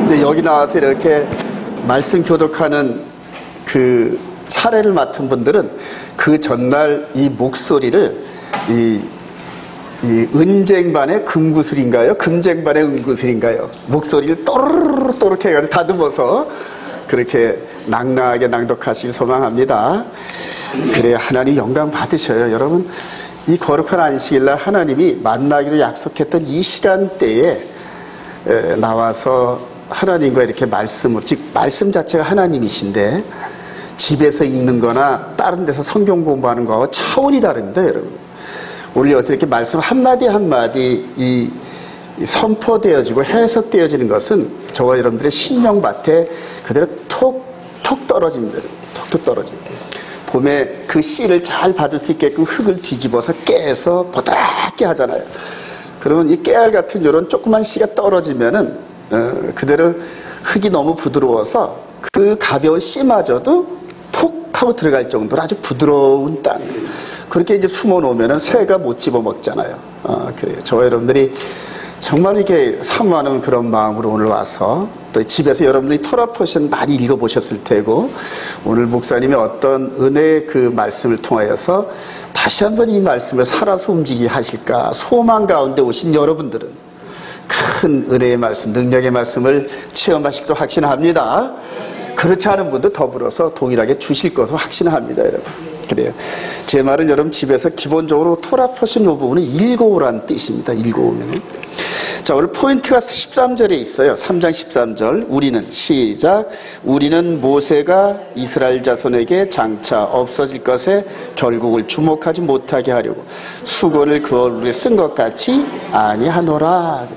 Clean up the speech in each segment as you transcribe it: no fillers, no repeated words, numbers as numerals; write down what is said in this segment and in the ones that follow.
근데 여기 나와서 이렇게 말씀 교독하는 그 차례를 맡은 분들은 그 전날 이 목소리를 이 은쟁반의 금구슬인가요? 금쟁반의 은구슬인가요? 목소리를 또르르르 해가지고 다듬어서 그렇게 낭낭하게 낭독하시길 소망합니다. 그래야 하나님 영광 받으셔요. 여러분, 이 거룩한 안식일날 하나님이 만나기로 약속했던 이 시간대에 나와서 하나님과 이렇게 말씀을, 즉 말씀 자체가 하나님이신데 집에서 읽는 거나 다른 데서 성경 공부하는 거하고 차원이 다릅니다, 여러분. 오늘 여기서 이렇게 말씀 한마디 한마디 이 선포되어지고 해석되어지는 것은 저와 여러분들의 심령밭에 그대로 톡톡 떨어집니다. 톡톡 떨어집니다. 봄에 그 씨를 잘 받을 수 있게끔 흙을 뒤집어서 깨서 보드랍게 하잖아요. 그러면 이 깨알 같은 이런 조그만 씨가 떨어지면은 그대로 흙이 너무 부드러워서 그 가벼운 씨마저도 폭 하고 들어갈 정도로 아주 부드러운 땅. 그렇게 이제 숨어 놓으면은 새가 못 집어 먹잖아요. 그래요. 저와 여러분들이 정말 이렇게 사모하는 그런 마음으로 오늘 와서 또 집에서 여러분들이 토라 포션 많이 읽어보셨을 테고 오늘 목사님이 어떤 은혜의 그 말씀을 통하여서 다시 한번 이 말씀을 살아서 움직이게 하실까 소망 가운데 오신 여러분들은 큰 은혜의 말씀, 능력의 말씀을 체험하실 또 확신합니다. 그렇지 않은 분도 더불어서 동일하게 주실 것을 확신합니다, 여러분. 그래요. 제 말은 여러분 집에서 기본적으로 토라 포션 이 부분은 읽어오라는 뜻입니다. 읽어오면. 자, 오늘 포인트가 13절에 있어요. 3장 13절. 우리는 시작. 우리는 모세가 이스라엘 자손에게 장차 없어질 것에 결국을 주목하지 못하게 하려고 수건을 그 얼굴에 쓴 것 같이 아니하노라.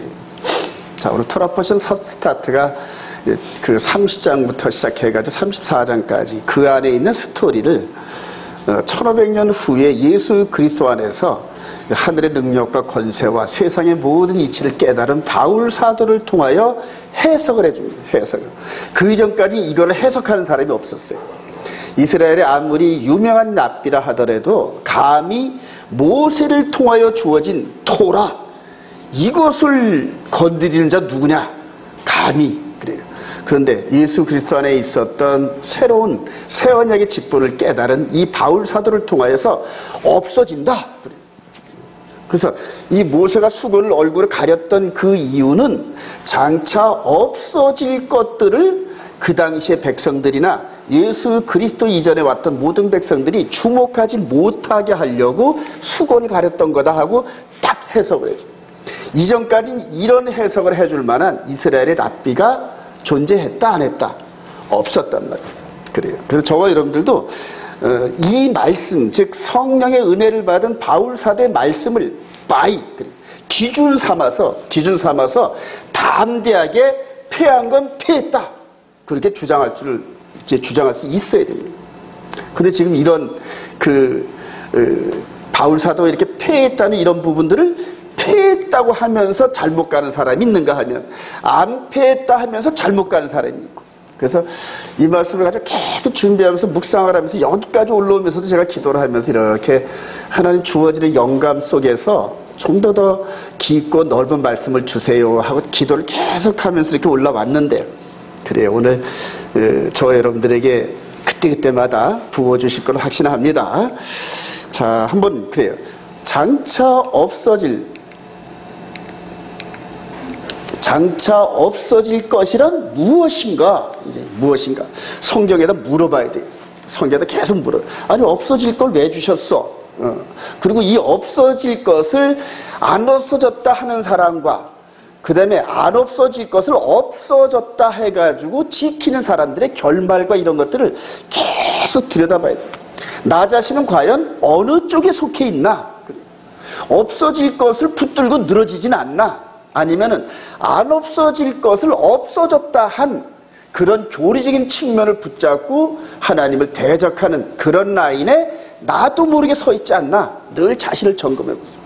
자, 오늘 토라 포션 첫 스타트가 그 30장부터 시작해가지고 34장까지 그 안에 있는 스토리를 1500년 후에 예수 그리스도 안에서 하늘의 능력과 권세와 세상의 모든 이치를 깨달은 바울 사도를 통하여 해석을 해줍니다. 해석을. 그 이전까지 이걸 해석하는 사람이 없었어요. 이스라엘의 아무리 유명한 랍비라 하더라도 감히 모세를 통하여 주어진 토라 이것을 건드리는 자 누구냐? 감히. 그래요. 그런데 예수 그리스도 안에 있었던 새로운 새 언약의 직분을 깨달은 이 바울 사도를 통하여서 없어진다. 그래서 이 모세가 수건을 얼굴을 가렸던 그 이유는 장차 없어질 것들을 그 당시의 백성들이나 예수 그리스도 이전에 왔던 모든 백성들이 주목하지 못하게 하려고 수건을 가렸던 거다 하고 딱 해석을 해줘. 이전까지는 이런 해석을 해줄 만한 이스라엘의 랍비가 존재했다 안 했다? 없었단 말이에요. 그래요. 그래서 저와 여러분들도 이 말씀, 즉 성령의 은혜를 받은 바울 사도의 말씀을 기준 삼아서 담대하게 패한 건 패했다. 그렇게 주장할 수 있어야 됩니다. 근데 지금 이런 바울 사도가 이렇게 패했다는 이런 부분들을 패했다고 하면서 잘못 가는 사람이 있는가 하면 안 패했다 하면서 잘못 가는 사람이 있고, 그래서 이 말씀을 가지고 계속 준비하면서 묵상을 하면서 여기까지 올라오면서도 제가 기도를 하면서 이렇게 하나님 주어지는 영감 속에서 좀 더 깊고 넓은 말씀을 주세요 하고 기도를 계속하면서 이렇게 올라왔는데, 그래요. 오늘 저와 여러분들에게 그때그때마다 부어주실 걸 확신합니다. 자, 한번 그래요. 장차 없어질 것이란 무엇인가? 이제 무엇인가? 성경에다 물어봐야 돼요. 성경에다 계속 물어요. 아니, 없어질 걸 왜 주셨어? 그리고 이 없어질 것을 안 없어졌다 하는 사람과 그 다음에 안 없어질 것을 없어졌다 해가지고 지키는 사람들의 결말과 이런 것들을 계속 들여다봐야 돼요. 나 자신은 과연 어느 쪽에 속해 있나? 없어질 것을 붙들고 늘어지진 않나? 아니면은 안 없어질 것을 없어졌다 한 그런 교리적인 측면을 붙잡고 하나님을 대적하는 그런 라인에 나도 모르게 서 있지 않나? 늘 자신을 점검해보세요.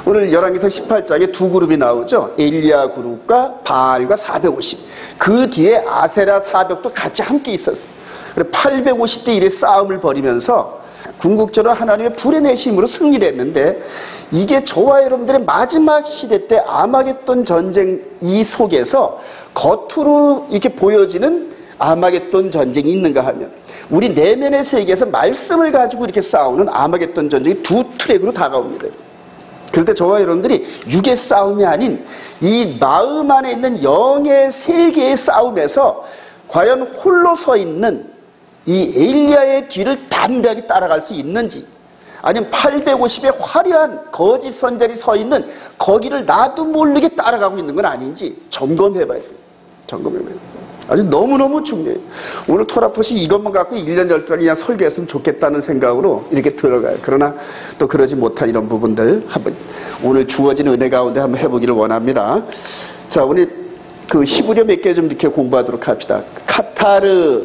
오늘 열왕기상 18장에 두 그룹이 나오죠. 엘리야 그룹과 바알과 450. 그 뒤에 아세라 400도 같이 함께 있었어요. 그래서 850대 1의 싸움을 벌이면서 궁극적으로 하나님의 불의 내심으로 승리를 했는데 이게 저와 여러분들의 마지막 시대 때 아마겟돈 전쟁 이 속에서 겉으로 이렇게 보여지는 아마겟돈 전쟁이 있는가 하면 우리 내면의 세계에서 말씀을 가지고 이렇게 싸우는 아마겟돈 전쟁이 두 트랙으로 다가옵니다. 그럴 때 저와 여러분들이 육의 싸움이 아닌 이 마음 안에 있는 영의 세계의 싸움에서 과연 홀로 서 있는 이 엘리야의 뒤를 담대하게 따라갈 수 있는지 아니면 850의 화려한 거짓 선자들이 서 있는 거기를 나도 모르게 따라가고 있는 건 아닌지 점검해봐야 돼요. 점검해봐야 돼요. 아주 너무너무 중요해요. 오늘 토라포시 이것만 갖고 1년 12달 그냥 설교했으면 좋겠다는 생각으로 이렇게 들어가요. 그러나 또 그러지 못한 이런 부분들 한번 오늘 주어진 은혜 가운데 한번 해보기를 원합니다. 자, 우리 그 히브리어 몇 개 좀 이렇게 공부하도록 합시다. 카타르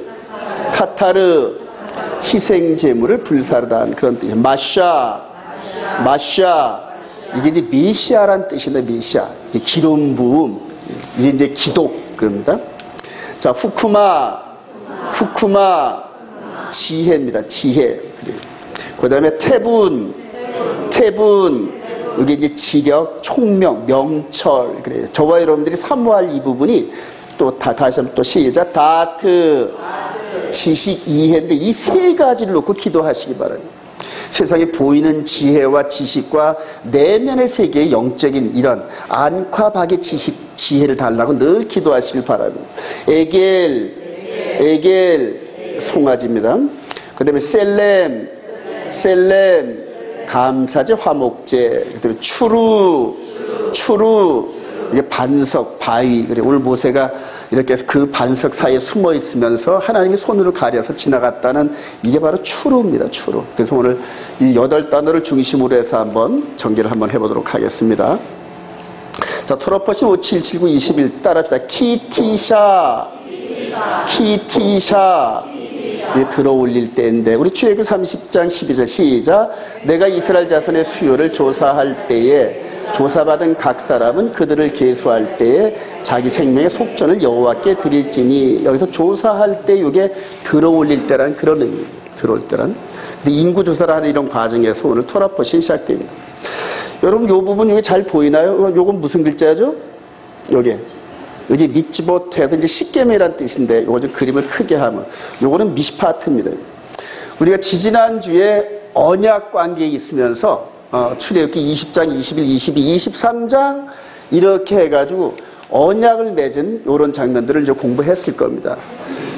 희생 제물을 불사르다 하는 그런 뜻이에요. 마샤 이게 이제 메시아란 뜻인데 메시아 이게 기름 부음 이게 이제 기독 그럽니다. 자, 후쿠마 지혜입니다. 지혜. 그 다음에 태분 이게 이제 지력, 총명, 명철 그래요. 저와 여러분들이 사모할 이 부분이 또 다시 한번 또 시작. 다트 지식 이해인데 이 세 가지를 놓고 기도하시기 바랍니다. 세상에 보이는 지혜와 지식과 내면의 세계의 영적인 이런 안과 박의 지혜를 달라고 늘 기도하시길 바랍니다. 에겔 송아지입니다. 그 다음에 셀렘 감사제 화목제, 그 다음에 추루 이게 반석 바위. 그래 오늘 모세가 이렇게 해서 그 반석 사이에 숨어 있으면서 하나님이 손으로 가려서 지나갔다는 이게 바로 추루입니다. 추루. 그래서 오늘 이 8단어를 중심으로 해서 한번 전개를 한번 해보도록 하겠습니다. 자, 토라포신 5779 21 따라합시다. 키티샤 들어올릴 때인데 우리 출애굽기 30장 12절 시작. 내가 이스라엘 자손의 수요를 조사할 때에 조사받은 각 사람은 그들을 계수할 때에 자기 생명의 속전을 여호와께 드릴지니 여기서 조사할 때 이게 들어올릴 때라는 그런 의미. 들어올 때란. 인구조사를 하는 이런 과정에서 오늘 토라포신이 시작됩니다. 여러분 이 부분 이게 잘 보이나요? 요건 무슨 글자죠? 여기 미츠봇해서 이제 십계명이라는 뜻인데 요거 좀 그림을 크게 하면 요거는 미시파트입니다. 우리가 지지난주에 언약 관계에 있으면서 출애굽기 20장, 21, 22, 23장 이렇게 해가지고 언약을 맺은 이런 장면들을 이제 공부했을 겁니다.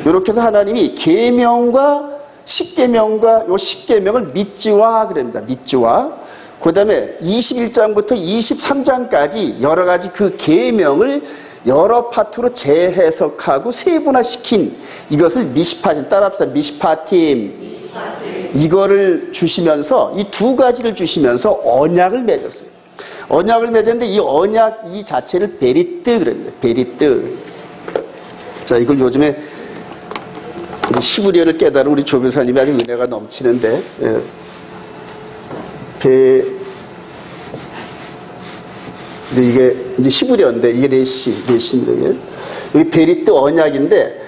이렇게 해서 하나님이 계명과 십계명과 요 십계명을 믿지와 그럽니다. 믿지와 그 다음에 21장부터 23장까지 여러 가지 그 계명을 여러 파트로 재해석하고 세분화시킨 이것을 미시파팀 따라합시다. 미시파팀 이거를 주시면서 이 두 가지를 주시면서 언약을 맺었어요. 언약을 맺었는데 이 언약 이 자체를 베리트 그럽니다. 베리트. 자, 이걸 요즘에 히브리어를 깨달은 우리 조교사님이 아주 은혜가 넘치는데 근데 이게 이제 히브리어인데 이게 레시입니다. 이게. 여기 베리트 언약인데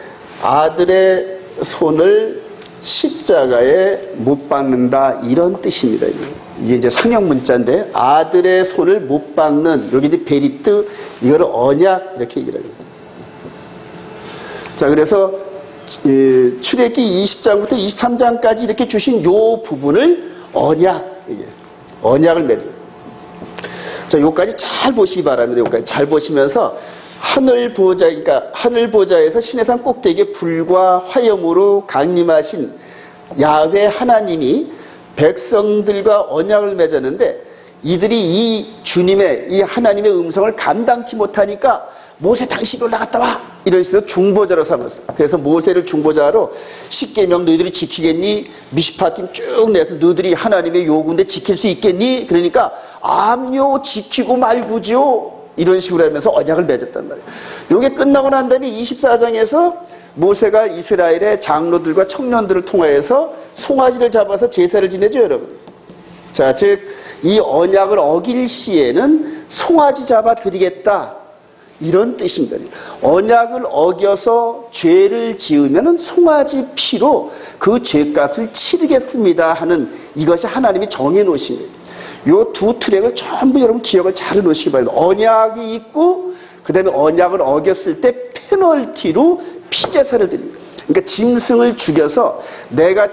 아들의 손을 십자가에 못 박는다 이런 뜻입니다. 이게 이제 상형 문자인데 아들의 손을 못 박는 여기 이제 베리트 이거를 언약 이렇게 얘기를 합니다. 자, 그래서 출애굽기 20장부터 23장까지 이렇게 주신 요 부분을 언약을 맺어요. 자, 요까지 잘 보시기 바랍니다. 요까지 잘 보시면서 하늘 보좌에서 시내산 꼭대기에 불과 화염으로 강림하신 야훼 하나님이 백성들과 언약을 맺었는데 이들이 이 주님의 이 하나님의 음성을 감당치 못하니까 모세 당신이 올라갔다 와 이런 식으로 중보자로 삼았어요. 그래서 모세를 중보자로 십계명 너희들이 지키겠니? 미시파팀 쭉 내서 너희들이 하나님의 요구인데 지킬 수 있겠니? 그러니까 암요 지키고 말고죠. 이런 식으로 하면서 언약을 맺었단 말이에요. 요게 끝나고 난 다음에 24장에서 모세가 이스라엘의 장로들과 청년들을 통하여서 송아지를 잡아서 제사를 지내죠, 여러분. 자, 즉 이 언약을 어길 시에는 송아지 잡아 드리겠다. 이런 뜻입니다. 언약을 어겨서 죄를 지으면 송아지 피로 그 죄값을 치르겠습니다 하는, 이것이 하나님이 정해놓으신 거예요. 이 두 트랙을 전부 여러분 기억을 잘 해놓으시기 바랍니다. 언약이 있고 그 다음에 언약을 어겼을 때 페널티로 피제사를 드립니다. 그러니까 짐승을 죽여서 내가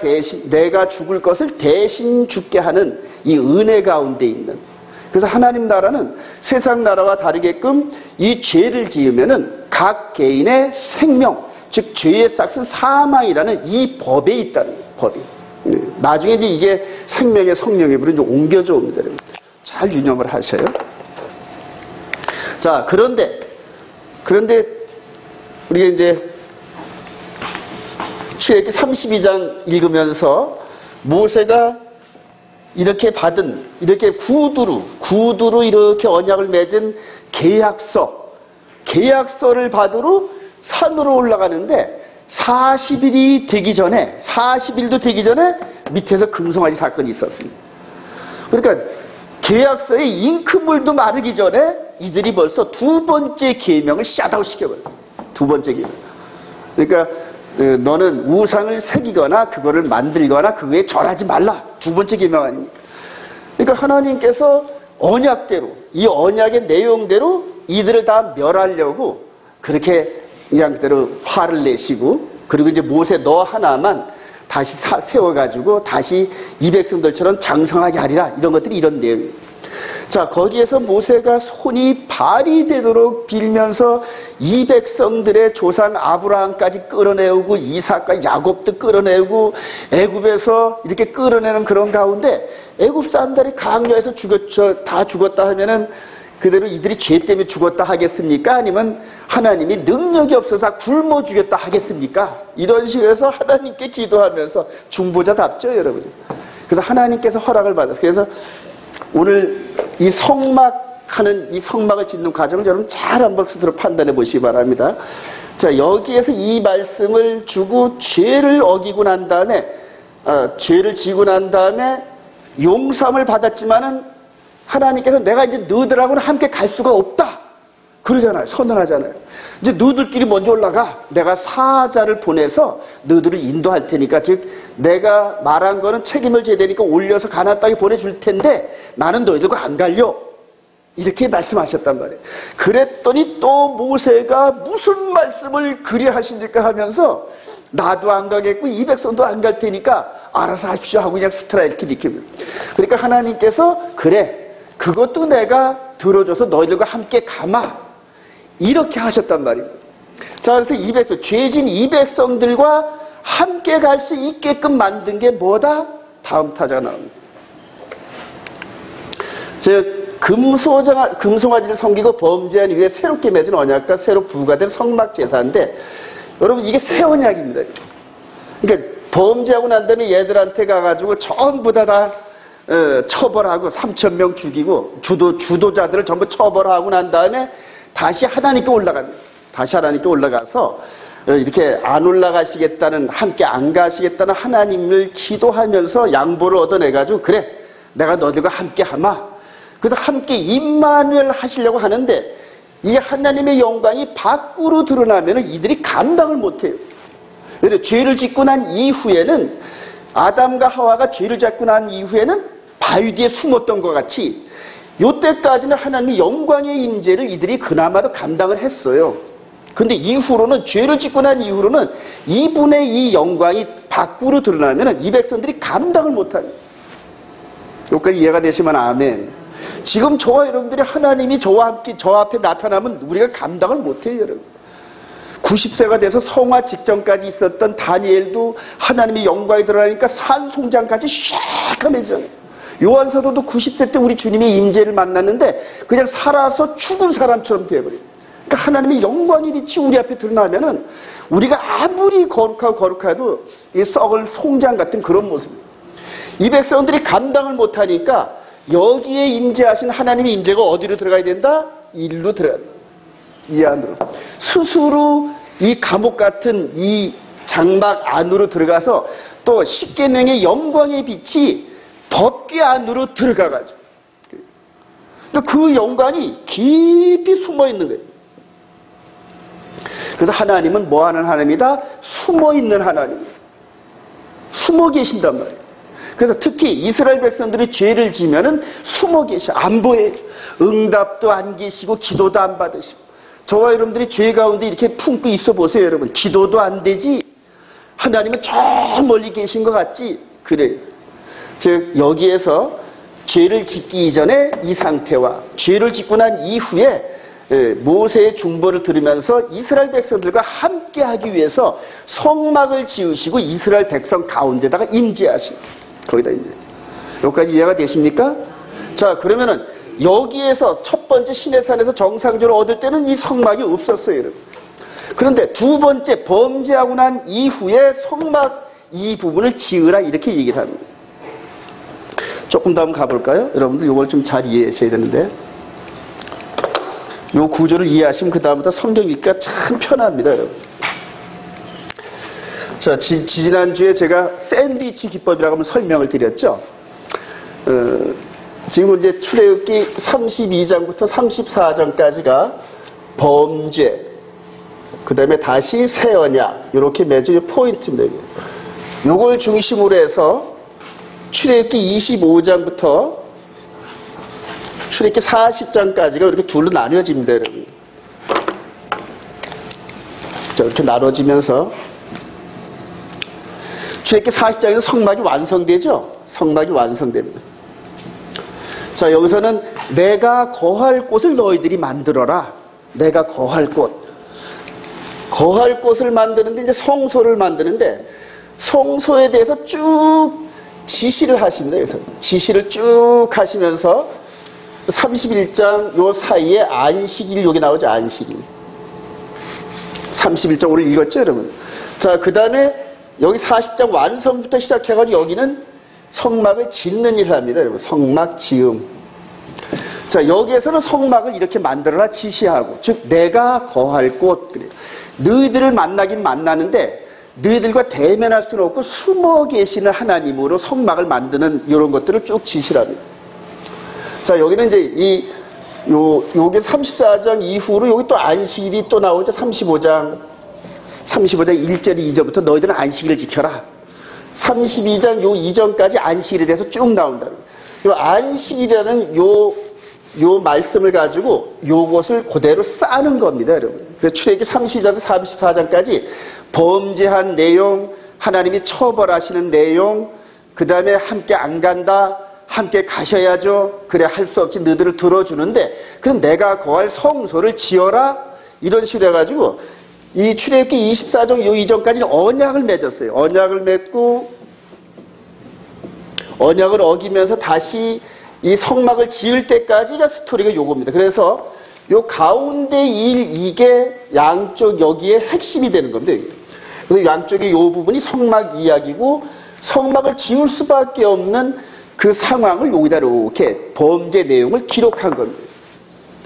죽을 것을 대신 죽게 하는 이 은혜 가운데 있는, 그래서 하나님 나라는 세상 나라와 다르게끔 이 죄를 지으면은 각 개인의 생명, 즉 죄의 삭은 사망이라는 이 법에 있다는 거예요. 법이. 나중에 이제 이게 생명의 성령으로 이제 옮겨져 옵니다. 잘 유념을 하셔요. 자, 그런데 우리가 이제 출애굽기 32장 읽으면서 모세가 이렇게 받은, 이렇게 구두로 이렇게 언약을 맺은 계약서를 받으러 산으로 올라가는데 40일도 되기 전에 밑에서 금송아지 사건이 있었습니다. 그러니까 계약서의 잉크물도 마르기 전에 이들이 벌써 두 번째 계명을 샷아웃 시켜버려요. 두 번째 계명. 그러니까 너는 우상을 새기거나 그거를 만들거나 그거에 절하지 말라. 두 번째 계명 아닙니까? 그러니까 하나님께서 언약대로, 이 언약의 내용대로 이들을 다 멸하려고 그렇게 그냥 그대로 화를 내시고, 그리고 이제 모세 너 하나만 다시 세워가지고 다시 이 백성들처럼 장성하게 하리라, 이런 것들이 이런 내용이에요. 자, 거기에서 모세가 손이 발이 되도록 빌면서 이 백성들의 조상 아브라함까지 끌어내오고 이삭과 야곱도 끌어내오고 애굽에서 이렇게 끌어내는 그런 가운데, 애굽 사람들이 강요해서 다 죽었다 하면은 그대로 이들이 죄 때문에 죽었다 하겠습니까? 아니면 하나님이 능력이 없어서 굶어 죽였다 하겠습니까? 이런 식으로 해서 하나님께 기도하면서 중보자답죠, 여러분. 그래서 하나님께서 허락을 받았어요. 그래서 오늘 이 성막을 짓는 과정을 여러분 잘 한번 스스로 판단해 보시기 바랍니다. 자, 여기에서 이 말씀을 주고 죄를 어기고 난 다음에, 죄를 지고 난 다음에 용서함을 받았지만은 하나님께서 내가 이제 너희들하고는 함께 갈 수가 없다 그러잖아요. 선언하잖아요. 이제 너희들끼리 먼저 올라가. 내가 사자를 보내서 너희들을 인도할 테니까, 즉 내가 말한 거는 책임을 져야 되니까 올려서 가나안 땅에 보내줄 텐데 나는 너희들과 안 갈려. 이렇게 말씀하셨단 말이에요. 그랬더니 또 모세가 무슨 말씀을 그리 하십니까 하면서 나도 안 가겠고 이 백성도 안 갈 테니까 알아서 하십시오 하고 그냥 스트라이크 리킵니다. 그러니까 하나님께서 그래, 그것도 내가 들어줘서 너희들과 함께 가마, 이렇게 하셨단 말입니다. 자, 그래서 이 백성, 죄진 이 백성들과 함께 갈 수 있게끔 만든 게 뭐다? 다음 타자가 나옵니다. 금송아지를 섬기고 범죄한 이후에 새롭게 맺은 언약과 새로 부과된 성막 제사인데, 여러분 이게 새 언약입니다. 그러니까 범죄하고 난 다음에 얘들한테 가가지고 전부 다 처벌하고 3,000명 죽이고 주도자들을 전부 처벌하고 난 다음에 다시 하나님께 올라갑니다. 다시 하나님께 올라가서 이렇게 안 올라가시겠다는, 함께 안 가시겠다는 하나님을 기도하면서 양보를 얻어내가지고 그래, 내가 너희들과 함께 하마. 그래서 함께 임마누엘 하시려고 하는데 이 하나님의 영광이 밖으로 드러나면 이들이 감당을 못해요. 죄를 짓고 난 이후에는, 아담과 하와가 죄를 짓고 난 이후에는 바위 뒤에 숨었던 것 같이 요때까지는 하나님의 영광의 임재를 이들이 그나마도 감당을 했어요. 근데 이후로는, 죄를 짓고 난 이후로는 이분의 이 영광이 밖으로 드러나면 이 백성들이 감당을 못합니다. 여기까지 이해가 되시면 아멘. 지금 저와 여러분들이 하나님이 저 앞에 나타나면 우리가 감당을 못해요, 여러분. 90세가 돼서 성화 직전까지 있었던 다니엘도 하나님의 영광이 드러나니까 산송장까지 샤kam해져요. 요한사도도 90세 때 우리 주님의 임재를 만났는데 그냥 살아서 죽은 사람처럼 되어버려요. 그러니까 하나님의 영광의 빛이 우리 앞에 드러나면은 우리가 아무리 거룩해도 이 썩을 송장 같은 그런 모습입니다. 이 백성들이 감당을 못하니까 여기에 임재하신 하나님의 임재가 어디로 들어가야 된다? 일로 들어가야 된다. 이 안으로. 스스로 이 감옥 같은 이 장막 안으로 들어가서 또 십계명의 영광의 빛이 법궤 안으로 들어가가지고 그 영광이 깊이 숨어 있는 거예요. 그래서 하나님은 뭐 하는 하나님이다? 숨어 있는 하나님. 숨어 계신단 말이에요. 그래서 특히 이스라엘 백성들이 죄를 지면은 숨어 계셔. 안 보여요. 응답도 안 계시고 기도도 안 받으시고. 저와 여러분들이 죄 가운데 이렇게 품고 있어 보세요, 여러분. 기도도 안 되지. 하나님은 저 멀리 계신 것 같지. 그래요. 즉 여기에서 죄를 짓기 이전에 이 상태와 죄를 짓고 난 이후에 모세의 중보를 들으면서 이스라엘 백성들과 함께 하기 위해서 성막을 지으시고 이스라엘 백성 가운데다가 임재하신, 거기다 임재. 여기까지 이해가 되십니까? 자, 그러면은 여기에서 첫 번째 시내산에서 정상적으로 얻을 때는 이 성막이 없었어요, 여러분. 그런데 두 번째 범죄하고 난 이후에 성막 이 부분을 지으라 이렇게 얘기를 합니다. 조금 더 한번 가볼까요? 여러분들 이걸 좀 잘 이해하셔야 되는데, 이 구조를 이해하시면 그 다음부터 성경 읽기가 참 편합니다, 여러분. 자, 지난주에 제가 샌드위치 기법이라고 한번 설명을 드렸죠. 지금 이제 출애굽기 32장부터 34장까지가 범죄, 그 다음에 다시 새 언약, 이렇게 매주 포인트입니다. 요걸 중심으로 해서 출애굽기 25장부터 출애굽기 40장까지가 이렇게 둘로 나뉘어집니다, 여러분. 자, 이렇게 나눠지면서 출애굽기 40장에서 성막이 완성되죠? 성막이 완성됩니다. 자, 여기서는 내가 거할 곳을 너희들이 만들어라. 내가 거할 곳. 거할 곳을 만드는데 이제 성소를 만드는데 성소에 대해서 쭉 지시를 하십니다. 그래서 지시를 쭉 하시면서 31장 요 사이에 안식일 여기 나오죠. 안식일. 31장 오늘 읽었죠, 여러분? 자, 그 다음에 여기 40장 완성부터 시작해가지고 여기는 성막을 짓는 일을 합니다, 여러분. 성막 지음. 자, 여기에서는 성막을 이렇게 만들어라 지시하고, 즉 내가 거할 곳. 그래요. 너희들을 만나긴 만나는데 너희들과 대면할 수는 없고 숨어 계시는 하나님으로 성막을 만드는 이런 것들을 쭉 지시를 합니다. 자, 여기는 이제 요게 34장 이후로 여기 또 안식일이 또 나오죠. 35장 1절 2절부터 너희들은 안식일을 지켜라. 32장 요 이전까지 안식일에 대해서 쭉 나온다. 요 안식일이라는 요 말씀을 가지고 요것을 그대로 싸는 겁니다, 여러분. 그래서 출애굽기 32장에서 34장까지 범죄한 내용, 하나님이 처벌하시는 내용, 그 다음에 함께 안 간다, 함께 가셔야죠. 그래 할 수 없지 너희들을 들어주는데 그럼 내가 거할 성소를 지어라 이런 식으로 해가지고 이 출애굽기 24장 요 이전까지는 언약을 맺었어요. 언약을 맺고 언약을 어기면서 다시 이 성막을 지을 때까지가 스토리가 요겁니다. 그래서 요 가운데 이게 양쪽 여기에 핵심이 되는 겁니다. 그래서 양쪽의 요 부분이 성막 이야기고 성막을 지을 수밖에 없는 그 상황을 여기다 이렇게 범죄 내용을 기록한 겁니다.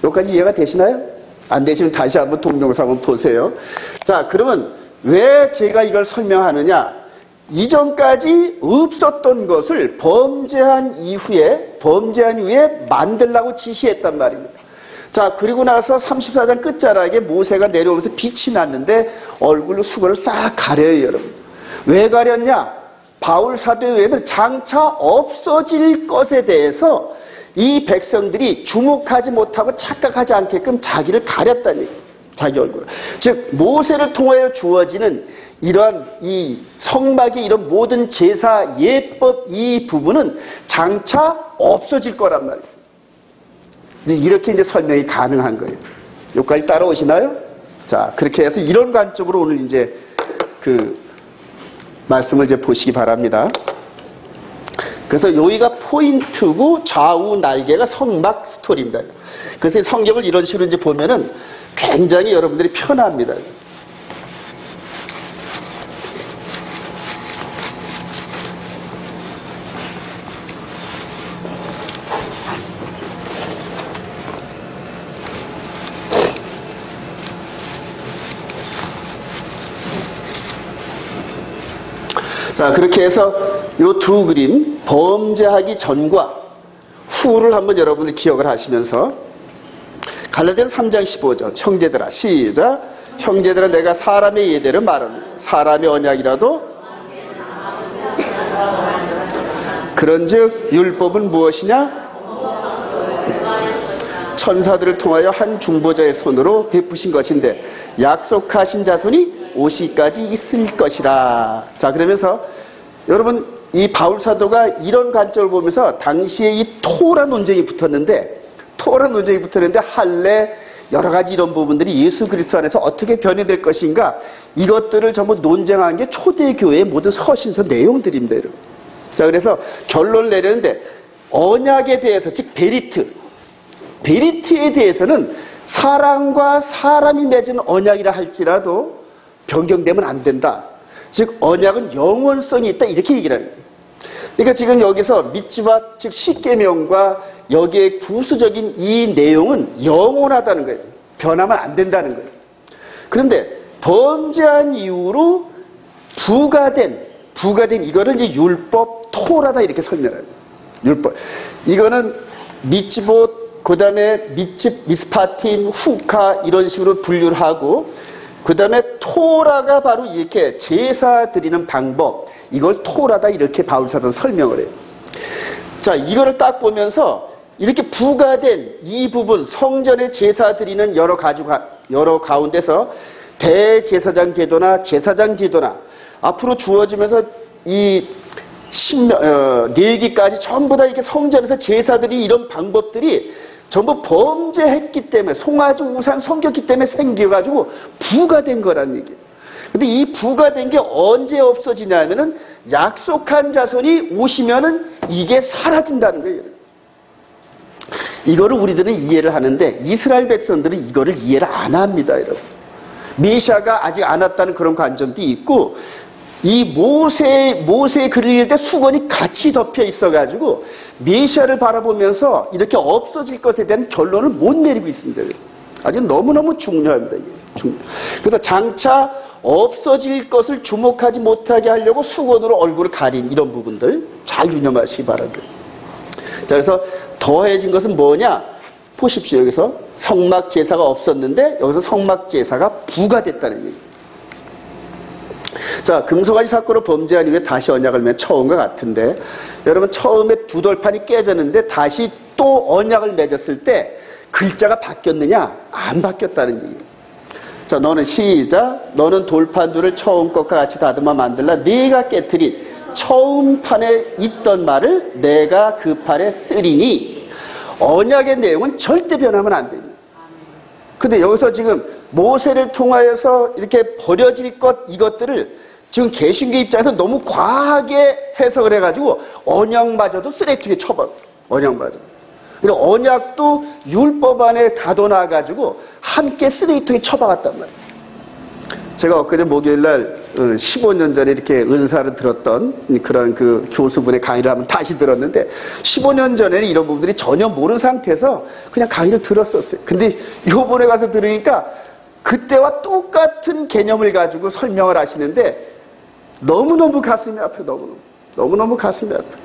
여기까지 이해가 되시나요? 안 되시면 다시 한번 동영상 한번 보세요. 자, 그러면 왜 제가 이걸 설명하느냐? 이전까지 없었던 것을 범죄한 이후에 만들라고 지시했단 말입니다. 자, 그리고 나서 34장 끝자락에 모세가 내려오면서 빛이 났는데 얼굴로 수건을 싹 가려요, 여러분. 왜 가렸냐? 바울 사도에 의하면 장차 없어질 것에 대해서 이 백성들이 주목하지 못하고 착각하지 않게끔 자기를 가렸다는 얘기예요. 자기 얼굴을. 즉 모세를 통하여 주어지는 이러한 이 성막의 이런 모든 제사 예법 이 부분은 장차 없어질 거란 말이에요. 이렇게 이제 설명이 가능한 거예요. 여기까지 따라오시나요? 자, 그렇게 해서 이런 관점으로 오늘 이제 그 말씀을 이제 보시기 바랍니다. 그래서 여기가 포인트고 좌우 날개가 성막 스토리입니다. 그래서 성경을 이런 식으로 이제 보면은 굉장히 여러분들이 편합니다. 자, 그렇게 해서 요 두 그림, 범죄하기 전과 후를 한번 여러분들 기억을 하시면서 갈라디아서 3장 15절, 형제들아, 시작. 형제들아 내가 사람의 예대로 말하는 사람의 언약이라도 그런즉 율법은 무엇이냐? 천사들을 통하여 한 중보자의 손으로 베푸신 것인데 약속하신 자손이 오시기까지 있을 것이라. 자, 그러면서 여러분 이 바울 사도가 이런 관점을 보면서 당시에 이 토라 논쟁이 붙었는데 할례 여러 가지 이런 부분들이 예수 그리스도 안에서 어떻게 변해될 것인가, 이것들을 전부 논쟁한 게 초대교회의 모든 서신서 내용들입니다. 여러분. 자, 그래서 결론을 내렸는데 언약에 대해서, 즉 베리트에 대해서는 사람과 사람이 맺은 언약이라 할지라도 변경되면 안 된다. 즉 언약은 영원성이 있다, 이렇게 얘기를 하는 거예요. 그러니까 지금 여기서 미tzvat, 즉 십계명과 여기에 구수적인 이 내용은 영원하다는 거예요. 변하면 안 된다는 거예요. 그런데 범죄한 이후로 부가된 이거를 이제 율법, 토라다 이렇게 설명해요. 율법. 이거는 미tzvot, 그 다음에 미스파팀, 후카 이런 식으로 분류를 하고, 그 다음에 토라가 바로 이렇게 제사 드리는 방법, 이걸 토라다 이렇게 바울 사도는 설명을 해요. 자, 이거를 딱 보면서 이렇게 부가된 이 부분, 성전에 제사 드리는 여러 가운데서 대제사장 제도나 제사장 제도나 앞으로 주어지면서 이 레위기까지 전부 다 이렇게 성전에서 제사들이 이런 방법들이 전부 범죄했기 때문에, 송아지 우상 섬겼기 때문에 생겨가지고 부가된 거란 얘기예요. 근데 이 부가된 게 언제 없어지냐면은 약속한 자손이 오시면은 이게 사라진다는 거예요. 이거를 우리들은 이해를 하는데 이스라엘 백성들은 이거를 이해를 안 합니다, 여러분. 메시아가 아직 안 왔다는 그런 관점도 있고, 이 모세의 글을 읽을 때 수건이 같이 덮여 있어가지고 메시아를 바라보면서 이렇게 없어질 것에 대한 결론을 못 내리고 있습니다. 아주 너무너무 중요합니다. 그래서 장차 없어질 것을 주목하지 못하게 하려고 수건으로 얼굴을 가린 이런 부분들 잘 유념하시기 바랍니다. 자, 그래서 더해진 것은 뭐냐? 보십시오. 여기서 성막 제사가 없었는데 여기서 성막 제사가 부가됐다는 얘기예요. 자, 금송아지 사건으로 범죄한 이후에 다시 언약을 맺은 처음과 같은데, 여러분 처음에 두 돌판이 깨졌는데 다시 또 언약을 맺었을 때 글자가 바뀌었느냐? 안 바뀌었다는 얘기예요. 자, 너는 시작. 너는 돌판 둘을 처음 것과 같이 다듬어 만들라. 네가 깨트린 처음 판에 있던 말을 내가 그 판에 쓰리니. 언약의 내용은 절대 변하면 안 됩니다. 근데 여기서 지금 모세를 통하여서 이렇게 버려질 것, 이것들을 지금 개신교 입장에서 너무 과하게 해석을 해가지고 언약마저도 쓰레기통에 쳐버려. 언약마저. 그리고 언약도 율법 안에 가둬놔가지고 함께 쓰레기통에 쳐박았단 말이에요. 제가 엊그제 목요일날 15년 전에 이렇게 은사를 들었던 그런 그 교수분의 강의를 한번 다시 들었는데, 15년 전에는 이런 부분들이 전혀 모르는 상태에서 그냥 강의를 들었었어요. 근데 요번에 가서 들으니까 그때와 똑같은 개념을 가지고 설명을 하시는데 너무너무 가슴이 아파요. 너무너무 가슴이 아파요.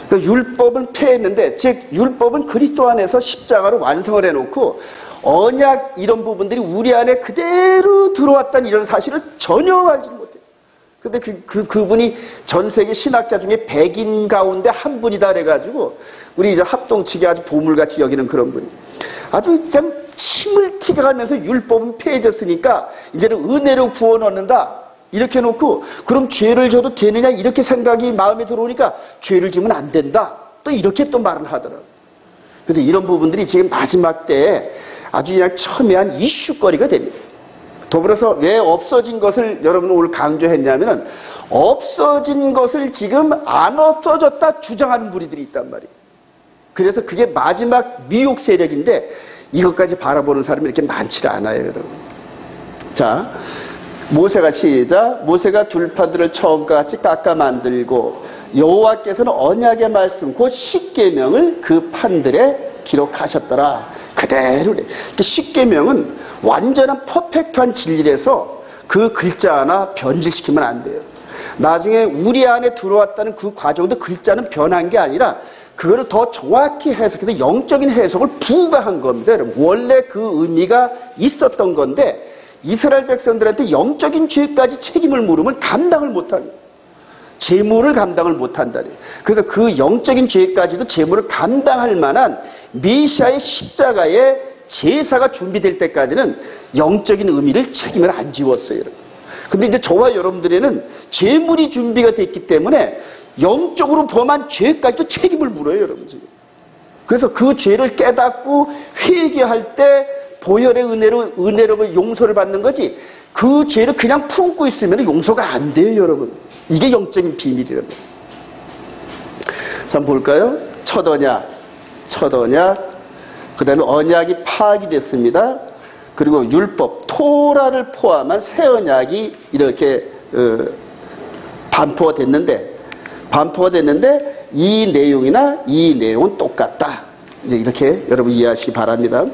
그러니까 율법은 폐했는데, 즉 율법은 그리스도 안에서 십자가로 완성을 해놓고 언약 이런 부분들이 우리 안에 그대로 들어왔다는 이런 사실을 전혀 알지 못해요. 근데 그분이 전 세계 신학자 중에 100인 가운데 한 분이다 그래가지고 우리 이제 합동측이 아주 보물같이 여기는 그런 분이, 아주 참 침을 튀겨가면서 율법은 폐해졌으니까 이제는 은혜로 구원 얻는다 이렇게 놓고, 그럼 죄를 져도 되느냐 이렇게 생각이 마음에 들어오니까 죄를 지면 안 된다 또 이렇게 또 말을 하더라고요. 그런데 이런 부분들이 지금 마지막 때에 아주 그냥 첨예한 이슈거리가 됩니다. 더불어서 왜 없어진 것을 여러분 오늘 강조했냐면은, 없어진 것을 지금 안 없어졌다 주장하는 무리들이 있단 말이에요. 그래서 그게 마지막 미혹 세력인데 이것까지 바라보는 사람이 이렇게 많지 않아요, 여러분. 자, 모세가 시작. 모세가 둘판들을 처음과 같이 깎아 만들고 여호와께서는 언약의 말씀 곧 십계명을 그 판들에 기록하셨더라. 그대로. 십계명은 완전한 퍼펙트한 진리라서 그 글자 하나 변질시키면 안 돼요. 나중에 우리 안에 들어왔다는 그 과정도 글자는 변한 게 아니라 그거를 더 정확히 해석해서 영적인 해석을 부과한 겁니다. 여러분. 원래 그 의미가 있었던 건데 이스라엘 백성들한테 영적인 죄까지 책임을 물으면 감당을 못합니다. 재물을 감당을 못한다. 그래서 그 영적인 죄까지도 재물을 감당할 만한 메시아의 십자가의 제사가 준비될 때까지는 영적인 의미를 책임을 안 지웠어요. 근데 이제 저와 여러분들에는 재물이 준비가 됐기 때문에 영적으로 범한 죄까지도 책임을 물어요, 여러분. 그래서 그 죄를 깨닫고 회개할 때 보혈의 은혜로 용서를 받는 거지, 그 죄를 그냥 품고 있으면 용서가 안 돼요, 여러분. 이게 영적인 비밀이랍니다. 자, 한번 볼까요? 첫 언약, 그 다음에 언약이 파악이 됐습니다. 그리고 율법, 토라를 포함한 새 언약이 이렇게 반포가 됐는데 이 내용은 똑같다. 이제 이렇게 여러분 이해하시기 바랍니다.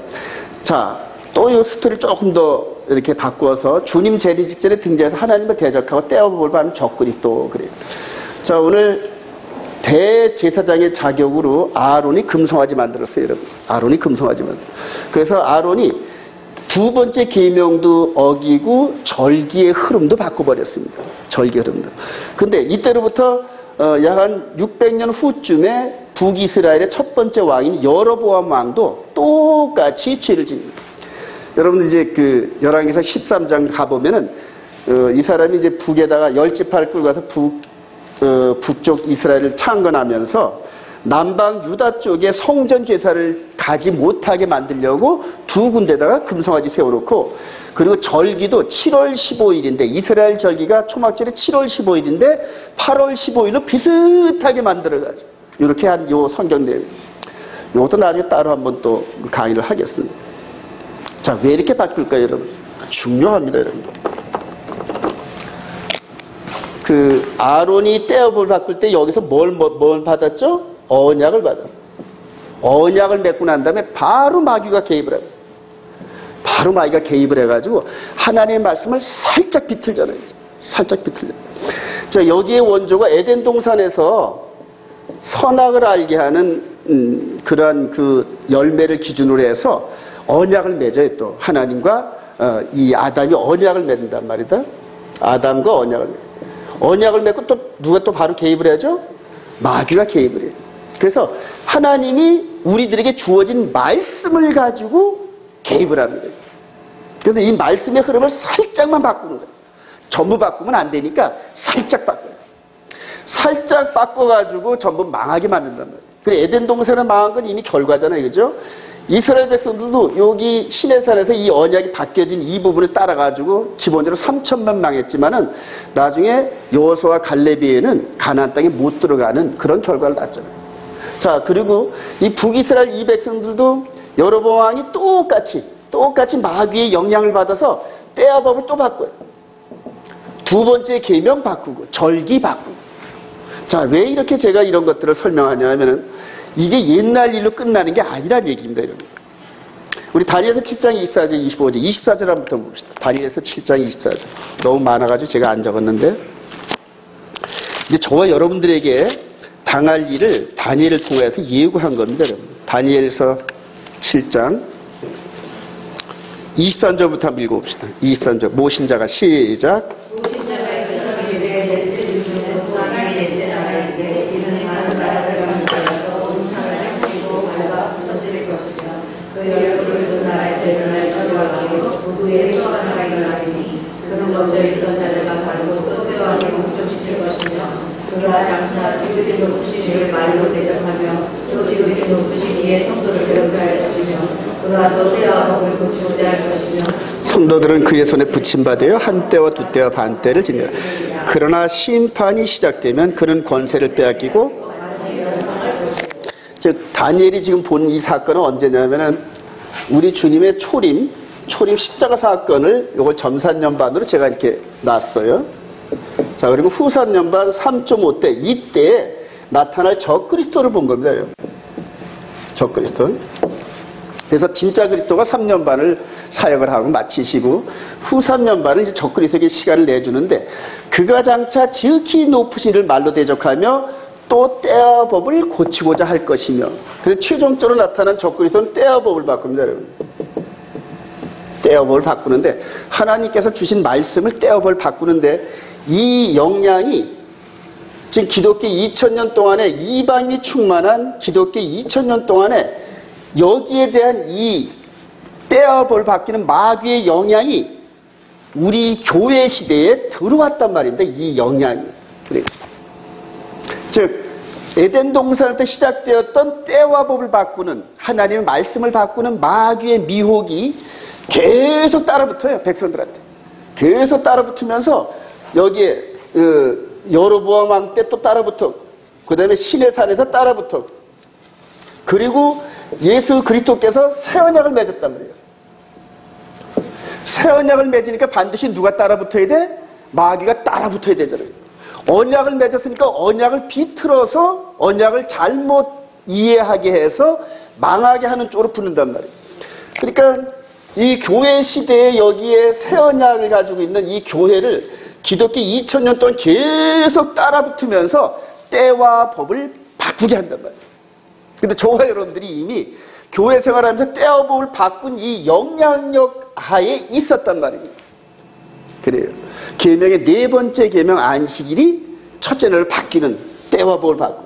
자, 또 이 스토리를 조금 더 이렇게 바꾸어서 주님 재림 직전에 등장해서 하나님을 대적하고 떼어볼 받는 적그리스도 그래요. 자, 오늘 대제사장의 자격으로 아론이 금송아지 만들었어요, 여러분. 아론이 금송아지 만들었어요. 그래서 아론이 두 번째 계명도 어기고 절기의 흐름도 바꿔버렸습니다. 절기 흐름도. 근데 이때로부터 약 한 600년 후쯤에 북이스라엘의 첫 번째 왕인 여로보암 왕도 똑같이 죄를 짓습니다. 여러분 이제 그 열왕기상 13장 가보면은 이 사람이 이제 북에다가 10지파를 끌고 가서 북쪽 이스라엘을 창건하면서 남방 유다 쪽에 성전 제사를 가지 못하게 만들려고 두 군데다가 금송아지 세워놓고, 그리고 절기도 7월 15일인데 이스라엘 절기가 초막절이 7월 15일인데 8월 15일로 비슷하게 만들어가지고 이렇게 한 요 성경 내용, 이것도 나중에 따로 한번 또 강의를 하겠습니다. 자, 왜 이렇게 바꿀까요, 여러분? 중요합니다, 여러분. 그 아론이 떼어볼 바꿀 때 여기서 뭘 받았죠? 언약을 받았어요. 언약을 맺고 난 다음에 바로 마귀가 개입을 해요. 바로 마귀가 개입을 해가지고 하나님의 말씀을 살짝 비틀잖아요. 살짝 비틀잖아요. 자, 여기에 원조가 에덴 동산에서 선악을 알게 하는 그러한 그 열매를 기준으로 해서 언약을 맺어요. 또 하나님과 이 아담이 언약을 맺는단 말이다. 아담과 언약을 맺고 또 누가 또 바로 개입을 하죠? 마귀가 개입을 해요. 그래서 하나님이 우리들에게 주어진 말씀을 가지고 개입을 합니다. 그래서 이 말씀의 흐름을 살짝만 바꾸는 거예요. 전부 바꾸면 안 되니까 살짝 바꿔요. 살짝 바꿔가지고 전부 망하게 만든단 말이에요. 그래, 에덴 동산은 망한 건 이미 결과잖아요. 그죠? 이스라엘 백성들도 여기 시내산에서 이 언약이 바뀌어진 이 부분을 따라가지고 기본적으로 3천만 망했지만은 나중에 여호수아와 갈렙에는 가나안 땅에 못 들어가는 그런 결과를 낳았잖아요. 자, 그리고 이 북이스라엘 이 백성들도 여로보암 왕이 똑같이 마귀의 영향을 받아서 떼어법을 또 바꿔요. 두 번째 계명 바꾸고 절기 바꾸고. 자, 왜 이렇게 제가 이런 것들을 설명하냐 하면은 이게 옛날 일로 끝나는 게 아니란 얘기입니다, 여러분. 우리 다니엘서 7장 24절, 25절, 24절 한번 봅시다. 다니엘서 7장 24절. 너무 많아가지고 제가 안 적었는데. 이제 저와 여러분들에게 당할 일을 다니엘을 통해서 예고한 겁니다, 여러분. 다니엘서 7장 23절부터 한번 읽어봅시다. 23절. 모신자가 시작. 먼저 있던 자들과 다르고 또 새로하게 목적시킬 것이며 그가 장차 지극히 높으신 이를 말로 대적하며 또 지극히 높으신 이의 성도를 괴롭게 할 것이며 그가 또 때와 법을 고치고자 할 것이며 성도들은 그의 손에 붙임받아요 한 때와 두 때와 반 때를 지내라. 그러나 심판이 시작되면 그는 권세를 빼앗기고, 즉 다니엘이 지금 본 이 사건은 언제냐면은 우리 주님의 초림 십자가 사건을 요걸 점산연반으로 제가 이렇게 놨어요. 자, 그리고 후산연반 3.5때 이때에 나타날 적그리스도를 본 겁니다. 적그리스도. 그래서 진짜 그리스도가 3년반을 사역을 하고 마치시고 후산연반은 이제 적그리스도에게 시간을 내주는데 그가 장차 지극히 높으신 이를 말로 대적하며 또 때와 법을 고치고자 할 것이며, 그래서 최종적으로 나타난 적그리스도는 때와 법을 바꿉니다, 여러분. 떼어법을 바꾸는데, 하나님께서 주신 말씀을 떼어법을 바꾸는데, 이 영향이 지금 기독교 2000년 동안에, 이방인이 충만한 기독교 2000년 동안에 여기에 대한 이 떼어법을 바뀌는 마귀의 영향이 우리 교회 시대에 들어왔단 말입니다. 이 영향이. 그래요. 즉 에덴 동산 때 시작되었던 때와 법을 바꾸는, 하나님의 말씀을 바꾸는 마귀의 미혹이 계속 따라붙어요. 백성들한테. 계속 따라붙으면서 여기에 여로보암 왕 때 또 따라붙었고, 그 다음에 시내산에서 따라붙었고, 그리고 예수 그리스도께서 새 언약을 맺었단 말이에요. 새 언약을 맺으니까 반드시 누가 따라붙어야 돼? 마귀가 따라붙어야 되잖아요. 언약을 맺었으니까 언약을 비틀어서 언약을 잘못 이해하게 해서 망하게 하는 쪽으로 붙는단 말이에요. 그러니까 이 교회 시대에 여기에 새 언약을 가지고 있는 이 교회를 기독교 2000년 동안 계속 따라붙으면서 때와 법을 바꾸게 한단 말이에요. 근데 저와 여러분들이 이미 교회 생활하면서 때와 법을 바꾼 이 영향력 하에 있었단 말입니다. 그래요. 계명의 네 번째 계명 안식일이 첫째 날 바뀌는 때와 법을 바꾸고,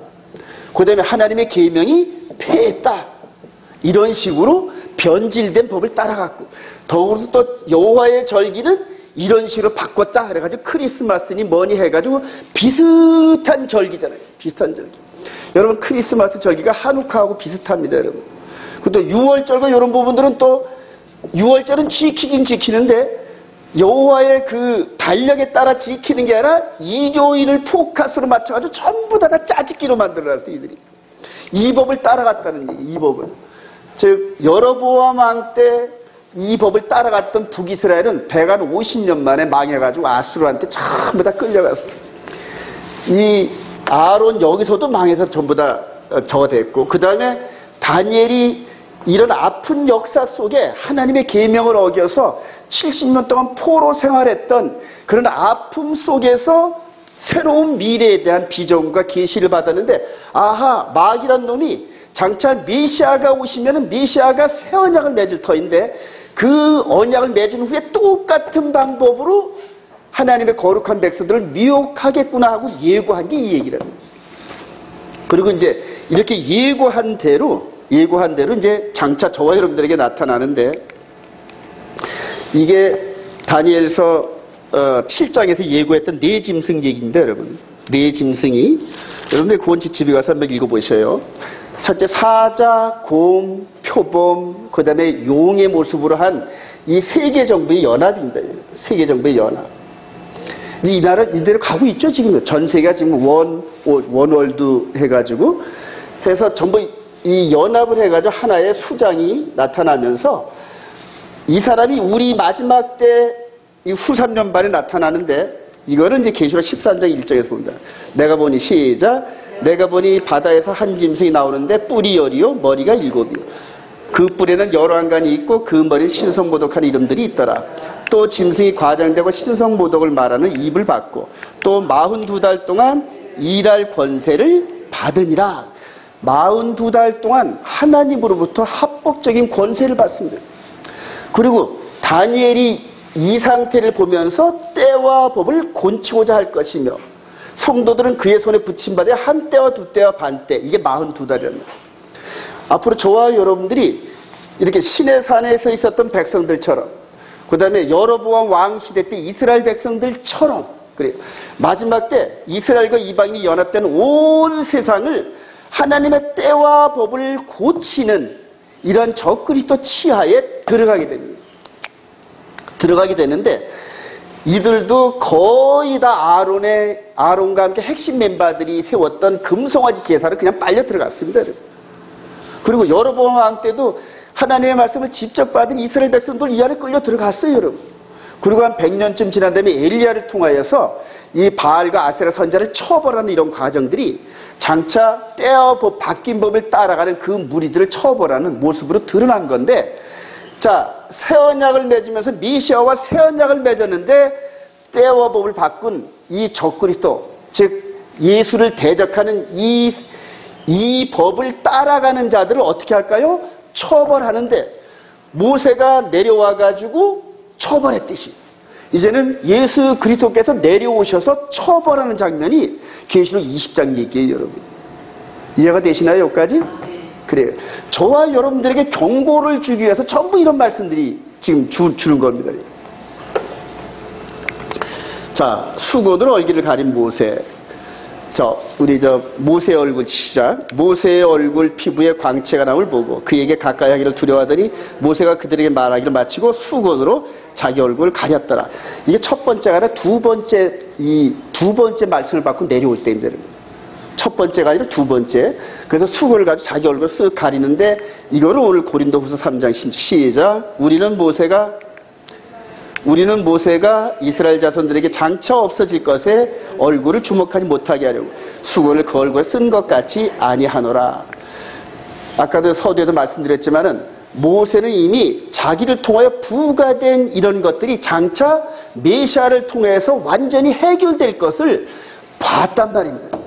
그 다음에 하나님의 계명이 폐했다, 이런 식으로 변질된 법을 따라갔고, 더불어서 또 여호와의 절기는 이런 식으로 바꿨다 그래가지고 크리스마스니 뭐니 해가지고 비슷한 절기잖아요. 비슷한 절기. 여러분, 크리스마스 절기가 한우카하고 비슷합니다, 여러분. 또 6월절과 이런 부분들은 또 6월절은 지키긴 지키는데 여호와의 그 달력에 따라 지키는 게 아니라 일요일을 포커스로 맞춰가지고 전부 다 짜집기로 만들어놨어요, 이들이. 이 법을 따라갔다는 얘기예요, 이 법을. 즉 여로보암 왕 때 이 법을 따라갔던 북이스라엘은 150년 만에 망해가지고 아수르한테 전부 다 끌려갔어요. 이 아론 여기서도 망해서 전부 다 저어됐고, 그 다음에 다니엘이 이런 아픈 역사 속에 하나님의 계명을 어겨서 70년 동안 포로 생활했던 그런 아픔 속에서 새로운 미래에 대한 비전과 계시를 받았는데, 아하, 마귀란 놈이 장차 메시아가 오시면은 메시아가 새 언약을 맺을 터인데 그 언약을 맺은 후에 똑같은 방법으로 하나님의 거룩한 백성들을 미혹하겠구나 하고 예고한 게 이 얘기랍니다. 그리고 이제 이렇게 예고한 대로 이제 장차 저와 여러분들에게 나타나는데, 이게 다니엘서 7장에서 예고했던 네 짐승 얘기인데, 여러분, 네 짐승이, 여러분들 구원지 집에 가서 한번 읽어보셔요. 첫째, 사자, 곰, 표범, 그 다음에 용의 모습으로 한 이 세계 정부의 연합입니다. 세계 정부의 연합. 이 나라 이대로 가고 있죠, 지금. 전 세계가 지금 원월드 해가지고 해서 전부 이 연합을 해가지고 하나의 수장이 나타나면서 이 사람이 우리 마지막 때 이 후 3년반에 나타나는데, 이거는 이제 계시록 13장 1절에서 봅니다. 내가 보니 시작. 내가 보니 바다에서 한 짐승이 나오는데 뿔이 10이요 머리가 7이요. 그 뿔에는 여러 안간이 있고 그 머리에 신성모독한 이름들이 있더라. 또 짐승이 과장되고 신성모독을 말하는 입을 받고 또 42달 동안 일할 권세를 받으니라. 42달 동안 하나님으로부터 합법적인 권세를 받습니다. 그리고 다니엘이 이 상태를 보면서 때와 법을 곤치고자 할 것이며, 성도들은 그의 손에 붙임받아 한 때와 두 때와 반 때, 이게 42달이랍니다. 앞으로 저와 여러분들이 이렇게 시내산에서 있었던 백성들처럼, 그 다음에 여로보암 왕 시대 때 이스라엘 백성들처럼, 그래요. 마지막 때 이스라엘과 이방인이 연합된 온 세상을 하나님의 때와 법을 고치는 이런 적그리스도 치하에 들어가게 됩니다. 들어가게 되는데, 이들도 거의 다 아론과 함께 핵심 멤버들이 세웠던 금송아지 제사를 그냥 빨려 들어갔습니다. 그리고 여로보암 왕 때도 하나님의 말씀을 직접 받은 이스라엘 백성들 이 안에 끌려 들어갔어요, 여러분. 그리고 한 100년쯤 지난 다음에 엘리야를 통하여서 이 바알과 아세라 선자를 처벌하는 이런 과정들이 장차 때와 법, 바뀐 법을 따라가는 그 무리들을 처벌하는 모습으로 드러난 건데, 자, 새 언약을 맺으면서 메시아와 새 언약을 맺었는데 때와 법을 바꾼 이 적그리스도, 즉 예수를 대적하는 이 법을 따라가는 자들을 어떻게 할까요? 처벌하는데, 모세가 내려와 가지고 처벌했듯이 이제는 예수 그리스도께서 내려오셔서 처벌하는 장면이 계시록 20장 얘기예요, 여러분. 이해가 되시나요, 여기까지? 그래요. 저와 여러분들에게 경고를 주기 위해서 전부 이런 말씀들이 지금 주는 겁니다. 자, 수고들 얼굴을 가린 모세. 우리 모세의 얼굴 시작. 모세의 얼굴 피부에 광채가 남을 보고 그에게 가까이 하기를 두려워하더니 모세가 그들에게 말하기를 마치고 수건으로 자기 얼굴을 가렸더라. 이게 첫 번째가 아니라 두 번째 말씀을 받고 내려올 때입니다. 첫 번째가 아니라 두 번째. 그래서 수건을 가지고 자기 얼굴을 쓱 가리는데 이거를 오늘 고린도후서 3장 시작. 우리는 모세가 이스라엘 자손들에게 장차 없어질 것에 얼굴을 주목하지 못하게 하려고 수건을 그 얼굴에 쓴 것 같이 아니하노라. 아까도 서두에도 말씀드렸지만은 모세는 이미 자기를 통하여 부과된 이런 것들이 장차 메시아를 통해서 완전히 해결될 것을 봤단 말입니다.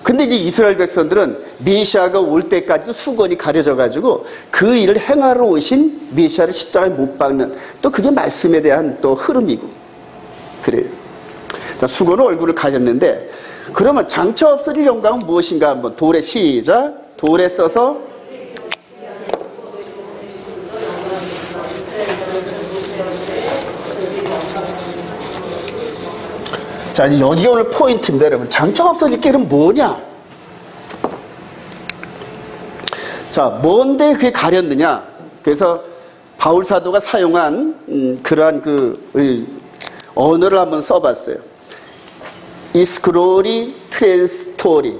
근데 이제 이스라엘 백성들은 메시아가 올 때까지도 수건이 가려져 가지고 그 일을 행하러 오신 메시아를 십자가에 못 박는 또 그게 말씀에 대한 또 흐름이고 그래요. 자, 수건으로 얼굴을 가렸는데 그러면 장차 없어질 영광은 무엇인가 한번 돌에 시작. 돌에 써서 자, 이제 여기가 오늘 포인트입니다, 여러분. 장차 없어질 길은 뭐냐? 자, 뭔데 그게 가렸느냐? 그래서 바울 사도가 사용한 그러한 언어를 한번 써봤어요. 이스크로리 트랜스토리.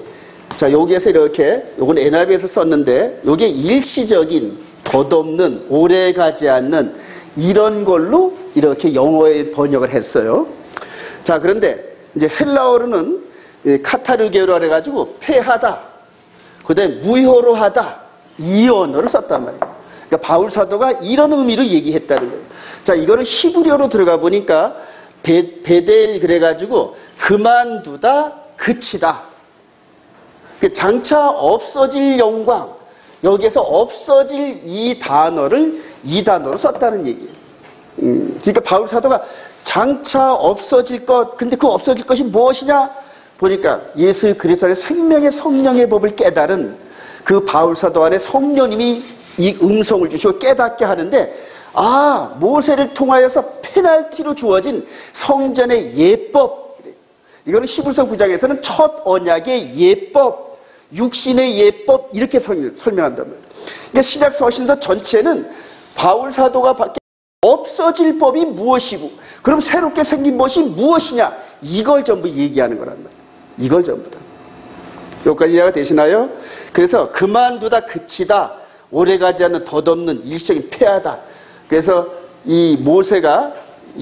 자, 여기에서 이렇게, 요건 NIV에서 썼는데, 요게 일시적인, 덧없는, 오래가지 않는 이런 걸로 이렇게 영어에 번역을 했어요. 자, 그런데 이제 헬라어로는 카타르게로 해가지고 패하다, 그 다음에 무효로 하다, 이 언어를 썼단 말이에요. 그러니까 바울 사도가 이런 의미로 얘기했다는 거예요. 자, 이거를 히브리어로 들어가 보니까 베델 그래가지고 그만두다, 그치다. 장차 없어질 영광, 여기에서 없어질 이 단어로 썼다는 얘기예요. 그러니까 바울 사도가 장차 없어질 것, 근데 그 없어질 것이 무엇이냐? 보니까 예수 그리스도의 생명의 성령의 법을 깨달은 그 바울 사도 안에 성령님이 이 음성을 주시고 깨닫게 하는데, 아, 모세를 통하여서 페널티로 주어진 성전의 예법, 이거는 히브리서 9장에서는 첫 언약의 예법, 육신의 예법 이렇게 설명한단 말이에요. 그러니까 시작 서신서 전체는 바울 사도가 밖에 없어질 법이 무엇이고 그럼 새롭게 생긴 것이 무엇이냐, 이걸 전부 얘기하는 거란 말이에요. 이걸 전부 다. 여기까지 이해가 되시나요? 그래서 그만두다, 그치다, 오래가지 않는, 덧없는, 일시적인, 패하다. 그래서 이 모세가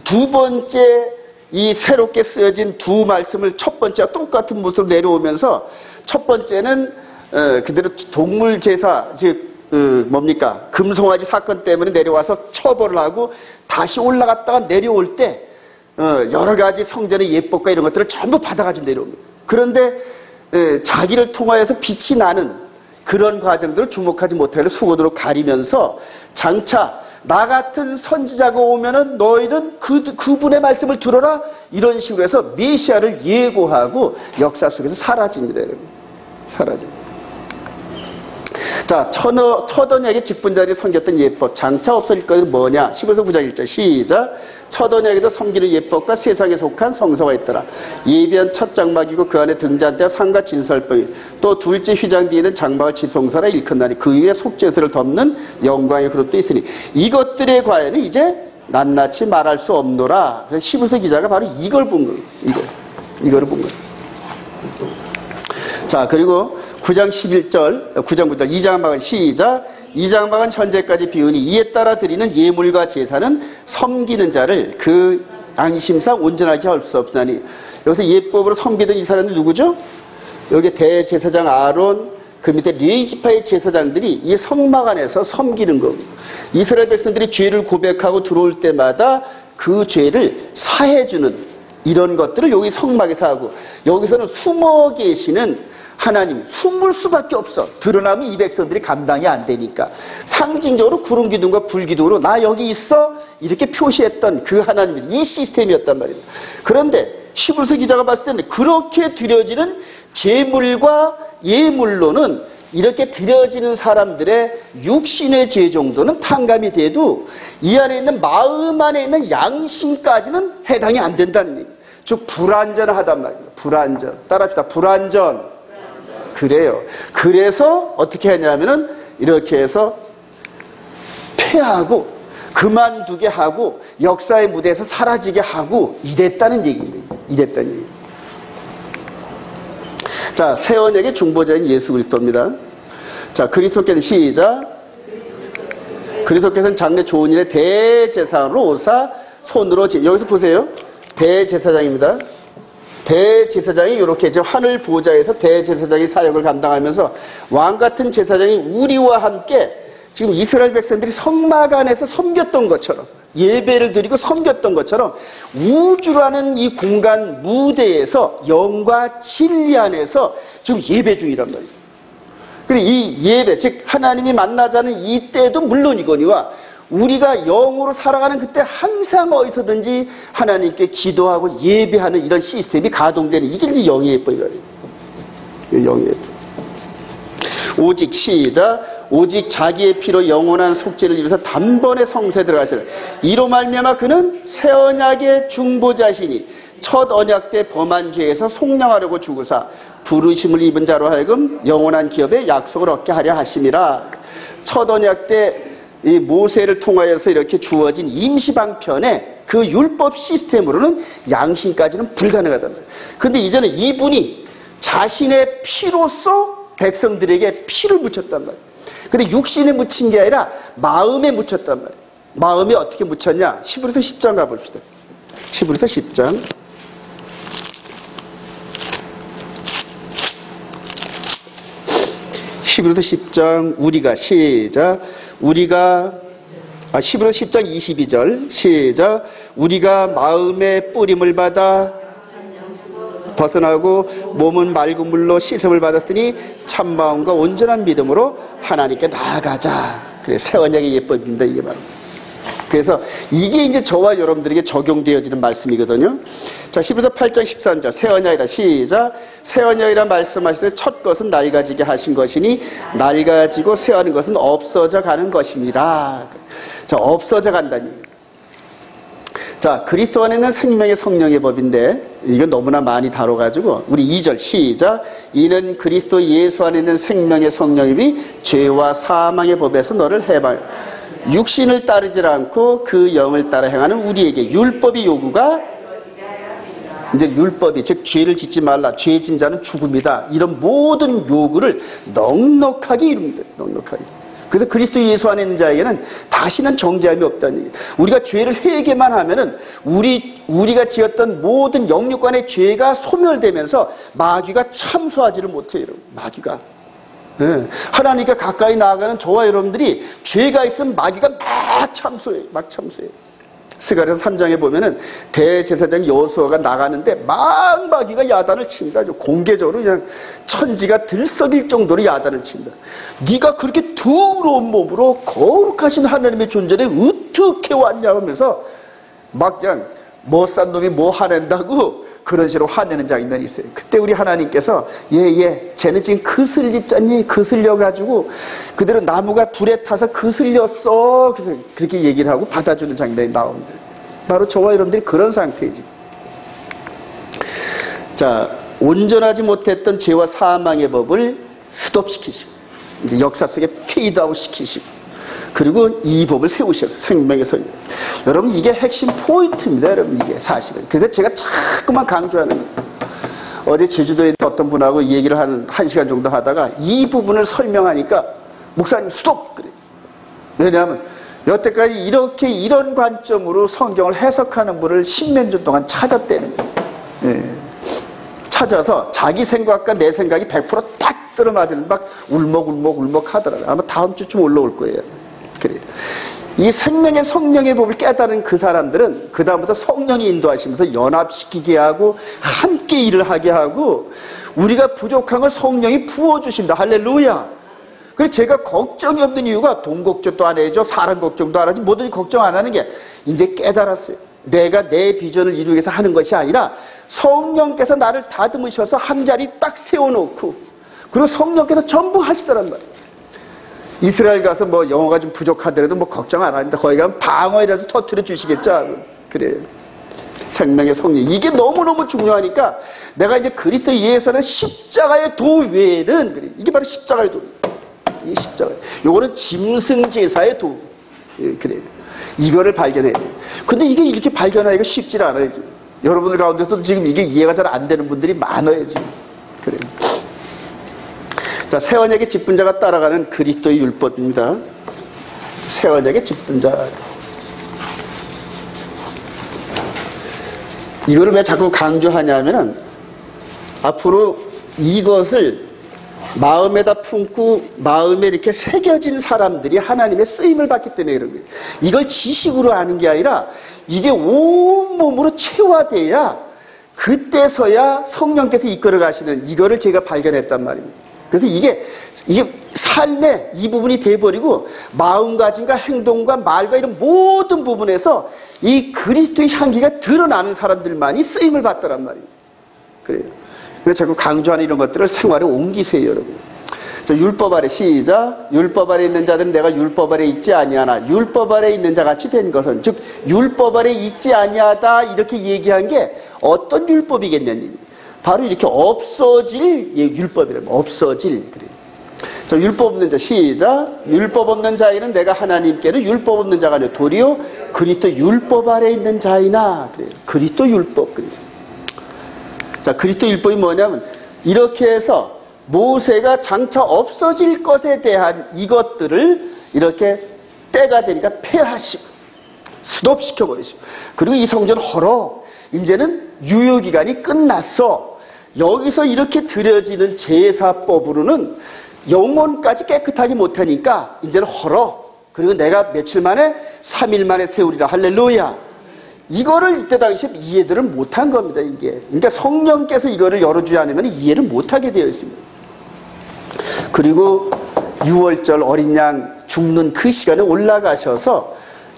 두 번째 이 새롭게 쓰여진 두 말씀을 첫 번째와 똑같은 모습으로 내려오면서 첫 번째는 그대로 동물 제사, 즉 금송아지 사건 때문에 내려와서 처벌을 하고 다시 올라갔다가 내려올 때 여러 가지 성전의 예법과 이런 것들을 전부 받아가지고 내려옵니다. 그런데 자기를 통하여서 빛이 나는 그런 과정들을 주목하지 못하여 수건으로 가리면서 장차 나 같은 선지자가 오면은 너희는 그분의 말씀을 들어라, 이런 식으로 해서 메시아를 예고하고 역사 속에서 사라집니다, 여러분. 사라집니다. 자, 첫 언약의 직분자들이 섬겼던 예법, 장차 없어질 것은 뭐냐? 히브리서 9장 1절 시작. 첫 언약에도 섬기는 예법과 세상에 속한 성서가 있더라. 예비한 첫 장막이고 그 안에 등잔대와 상과 진설병이, 또 둘째 휘장 뒤에는 장막을 지성사라 일컫나니 그 위에 속죄소를 덮는 영광의 그룹도 있으니 이것들의 과연은 이제 낱낱이 말할 수 없노라. 그래서 히브리서 기자가 바로 이걸 본 거예요. 이거를 본 거예요. 자, 그리고 9장 11절, 9장 9절, 이장막은 시작. 이장막은 현재까지 비우니 이에 따라 드리는 예물과 제사는 섬기는 자를 그 양심상 온전하게 할 수 없으나니. 여기서 예법으로 섬기던 이 사람은 누구죠? 여기 대제사장 아론, 그 밑에 레위지파의 제사장들이 이 성막 안에서 섬기는 겁니다. 이스라엘 백성들이 죄를 고백하고 들어올 때마다 그 죄를 사해주는 이런 것들을 여기 성막에서 하고, 여기서는 숨어 계시는 하나님 숨을 수밖에 없어. 드러나면 이 백성들이 감당이 안 되니까 상징적으로 구름 기둥과 불 기둥으로 나 여기 있어 이렇게 표시했던 그 하나님, 이 시스템이었단 말입니다. 그런데 히브리서 기자가 봤을 때는 그렇게 드려지는 제물과 예물로는 이렇게 드려지는 사람들의 육신의 죄 정도는 탕감이 돼도 이 안에 있는 마음 안에 있는 양심까지는 해당이 안 된다는 얘기예요. 즉 불완전하단 말이에요. 불완전. 따라합시다. 불완전. 그래요. 그래서 어떻게 하냐면은 이렇게 해서 폐하고 그만두게 하고 역사의 무대에서 사라지게 하고 이랬다는 얘기입니다. 이랬다는 얘기. 자, 새 언약의 중보자인 예수 그리스도입니다. 자, 그리스도께는 시작. 그리스도께서는 장래 좋은 일의 대제사장으로 오사 손으로 여기서 보세요. 대제사장입니다. 대제사장이 이렇게 이제 하늘 보좌에서 대제사장의 사역을 감당하면서 왕 같은 제사장이 우리와 함께 지금 이스라엘 백성들이 성막 안에서 섬겼던 것처럼 예배를 드리고 섬겼던 것처럼 우주라는 이 공간 무대에서 영과 진리 안에서 지금 예배 중이란 말이에요. 그리고 이 예배, 즉 하나님이 만나자는 이 때도 물론이거니와 우리가 영으로 살아가는 그때 항상 어디서든지 하나님께 기도하고 예배하는 이런 시스템이 가동되는 이게 이제 영의 예법이라는 거예요. 영의 예법. 오직 시작. 오직 자기의 피로 영원한 속죄를 이루어서 단번에 성소에 들어가시라. 이로 말미암아 그는 새 언약의 중보자시니 첫 언약 때 범한 죄에서 속량하려고 죽으사 부르심을 입은 자로 하여금 영원한 기업의 약속을 얻게 하려 하심이라. 첫 언약 때 이 모세를 통하여서 이렇게 주어진 임시방편의 그 율법 시스템으로는 양심까지는 불가능하단 말이에요. 그런데 이제는 이분이 자신의 피로써 백성들에게 피를 묻혔단 말이에요. 근데 육신에 묻힌 게 아니라 마음에 묻혔단 말이에요. 마음에 어떻게 묻혔냐? 히브리서 10장 가봅시다. 히브리서 10장. 히브리서 10장 우리가 시작. 히브리서 10장 22절 시작. 우리가 마음의 뿌림을 받아 벗어나고 몸은 맑은 물로 씻음을 받았으니 참마음과 온전한 믿음으로 하나님께 나아가자. 그래, 새 언약의 예법입니다. 이게 바로. 그래서 이게 이제 저와 여러분들에게 적용되어지는 말씀이거든요. 자, 히브리서 8장 13절 새 언약이라 시작. 새 언약이라 말씀하실 때 첫 것은 낡아지게 하신 것이니 낡아지고 새하는 것은 없어져 가는 것이니라. 자, 없어져 간다니. 자, 그리스도 안에 있는 생명의 성령의 법인데 이건 너무나 많이 다뤄가지고 우리 2절 시작. 이는 그리스도 예수 안에 있는 생명의 성령이 죄와 사망의 법에서 너를 해방. 육신을 따르지 않고 그 영을 따라 행하는 우리에게 율법의 요구가 이제 율법이 즉 죄를 짓지 말라. 죄 진 자는 죽음이다. 이런 모든 요구를 넉넉하게 이룹니다. 넉넉하게. 그래서 그리스도 예수 안에 있는 자에게는 다시는 정죄함이 없다는 얘기예요. 우리가 죄를 회개만 하면은 우리가 지었던 모든 영육간의 죄가 소멸되면서 마귀가 참소하지를 못해요. 마귀가. 네. 하나님께 가까이 나아가는 저와 여러분들이 죄가 있으면 마귀가 막 참소해요. 막 참소해요. 스가랴서 3장에 보면은 대제사장 여호수아가 나가는데 막 마귀가 야단을 칩니다. 공개적으로 그냥 천지가 들썩일 정도로 야단을 칩니다. 네가 그렇게 더러운 몸으로 거룩하신 하나님의 존재에 어떻게 왔냐 하면서 막 그냥 못 산 놈이 뭐 화낸다고 그런 식으로 화내는 장면이 있어요. 그때 우리 하나님께서 쟤는 지금 그슬리잖니 그슬려가지고 그대로 나무가 불에 타서 그슬렸어. 그래서 그렇게 얘기를 하고 받아주는 장면이 나옵니다. 바로 저와 여러분들이 그런 상태이지. 자, 온전하지 못했던 죄와 사망의 법을 스톱시키시고 이제 역사 속에 페이드아웃 시키시고 그리고 이 법을 세우셔서 생명의 성령. 여러분 이게 핵심 포인트입니다. 여러분 이게 사실은. 그래서 제가 자꾸만 강조하는 거예요. 어제 제주도에 어떤 분하고 이 얘기를 한 1시간 정도 하다가 이 부분을 설명하니까 목사님 스톱! 그래요. 왜냐하면 여태까지 이렇게 이런 관점으로 성경을 해석하는 분을 10몇 년 동안 찾았다는 거예요. 예. 찾아서 자기 생각과 내 생각이 100%딱 들어맞으면 막 울먹울먹 하더라고요. 아마 다음 주쯤 올라올 거예요. 그래요. 이 생명의 성령의 법을 깨달은 그 사람들은 그 다음부터 성령이 인도하시면서 연합시키게 하고 함께 일을 하게 하고 우리가 부족한 걸 성령이 부어주신다. 할렐루야. 그래서 제가 걱정이 없는 이유가 돈 걱정도 안 해줘, 사람 걱정도 안 하지, 뭐든지 걱정 안 하는 게 이제 깨달았어요. 내가 내 비전을 이루기 위해서 하는 것이 아니라 성령께서 나를 다듬으셔서 한 자리 딱 세워놓고, 그리고 성령께서 전부 하시더란 말이에요. 이스라엘 가서 뭐 영어가 좀 부족하더라도 뭐 걱정 안 합니다. 거기 가면 방어이라도 터뜨려 주시겠죠. 그래요. 생명의 성령. 이게 너무너무 중요하니까 내가 이제 그리스도 예수는 십자가의 도 외에는, 그래. 이게 바로 십자가의 도. 이 십자가. 요거는 짐승 제사의 도. 예, 그래요. 이거를 발견해야 돼요. 근데 이게 이렇게 발견하기가 쉽지 않아요. 여러분들 가운데서도 지금 이게 이해가 잘 안 되는 분들이 많아요, 지금. 그래요. 자, 새 언약의 직분자가 따라가는 그리스도의 율법입니다. 새 언약의 직분자. 이거를 왜 자꾸 강조하냐면은 앞으로 이것을 마음에다 품고 마음에 이렇게 새겨진 사람들이 하나님의 쓰임을 받기 때문에 그런 거예요. 이걸 지식으로 아는 게 아니라 이게 온몸으로 체화돼야 그때서야 성령께서 이끌어 가시는, 이거를 제가 발견했단 말입니다. 그래서 이게 삶의 이 부분이 돼버리고 마음가짐과 행동과 말과 이런 모든 부분에서 이 그리스도의 향기가 드러나는 사람들만이 쓰임을 받더란 말이에요. 그래요. 그래서 자꾸 강조하는 이런 것들을 생활에 옮기세요, 여러분. 자, 율법 아래 시작. 율법 아래 있는 자들은 내가 율법 아래 있지 아니하나. 율법 아래 있는 자 같이 된 것은, 즉 율법 아래 있지 아니하다 이렇게 얘기한 게 어떤 율법이겠냐니. 바로 이렇게 없어질 율법이라면 없어질. 그래요. 자, 율법 없는 자 시작. 율법 없는 자에는 내가 하나님께는 율법 없는 자가 아니요 도리어 그리스도 율법 아래 있는 자이나. 그래요. 그리스도 율법. 그래요. 자, 그리스도 율법이 뭐냐면 이렇게 해서 모세가 장차 없어질 것에 대한 이것들을 이렇게 때가 되니까 폐하시고 스톱시켜 버리시고, 그리고 이 성전 헐어 이제는 유효기간이 끝났어. 여기서 이렇게 드려지는 제사법으로는 영혼까지 깨끗하게 못하니까 이제는 헐어. 그리고 내가 며칠 만에 3일 만에 세우리라. 할렐루야. 이거를 이때 당시에 이해들을 못한 겁니다, 이게. 그러니까 성령께서 이거를 열어주지 않으면 이해를 못하게 되어 있습니다. 그리고 6월절 어린 양 죽는 그 시간에 올라가셔서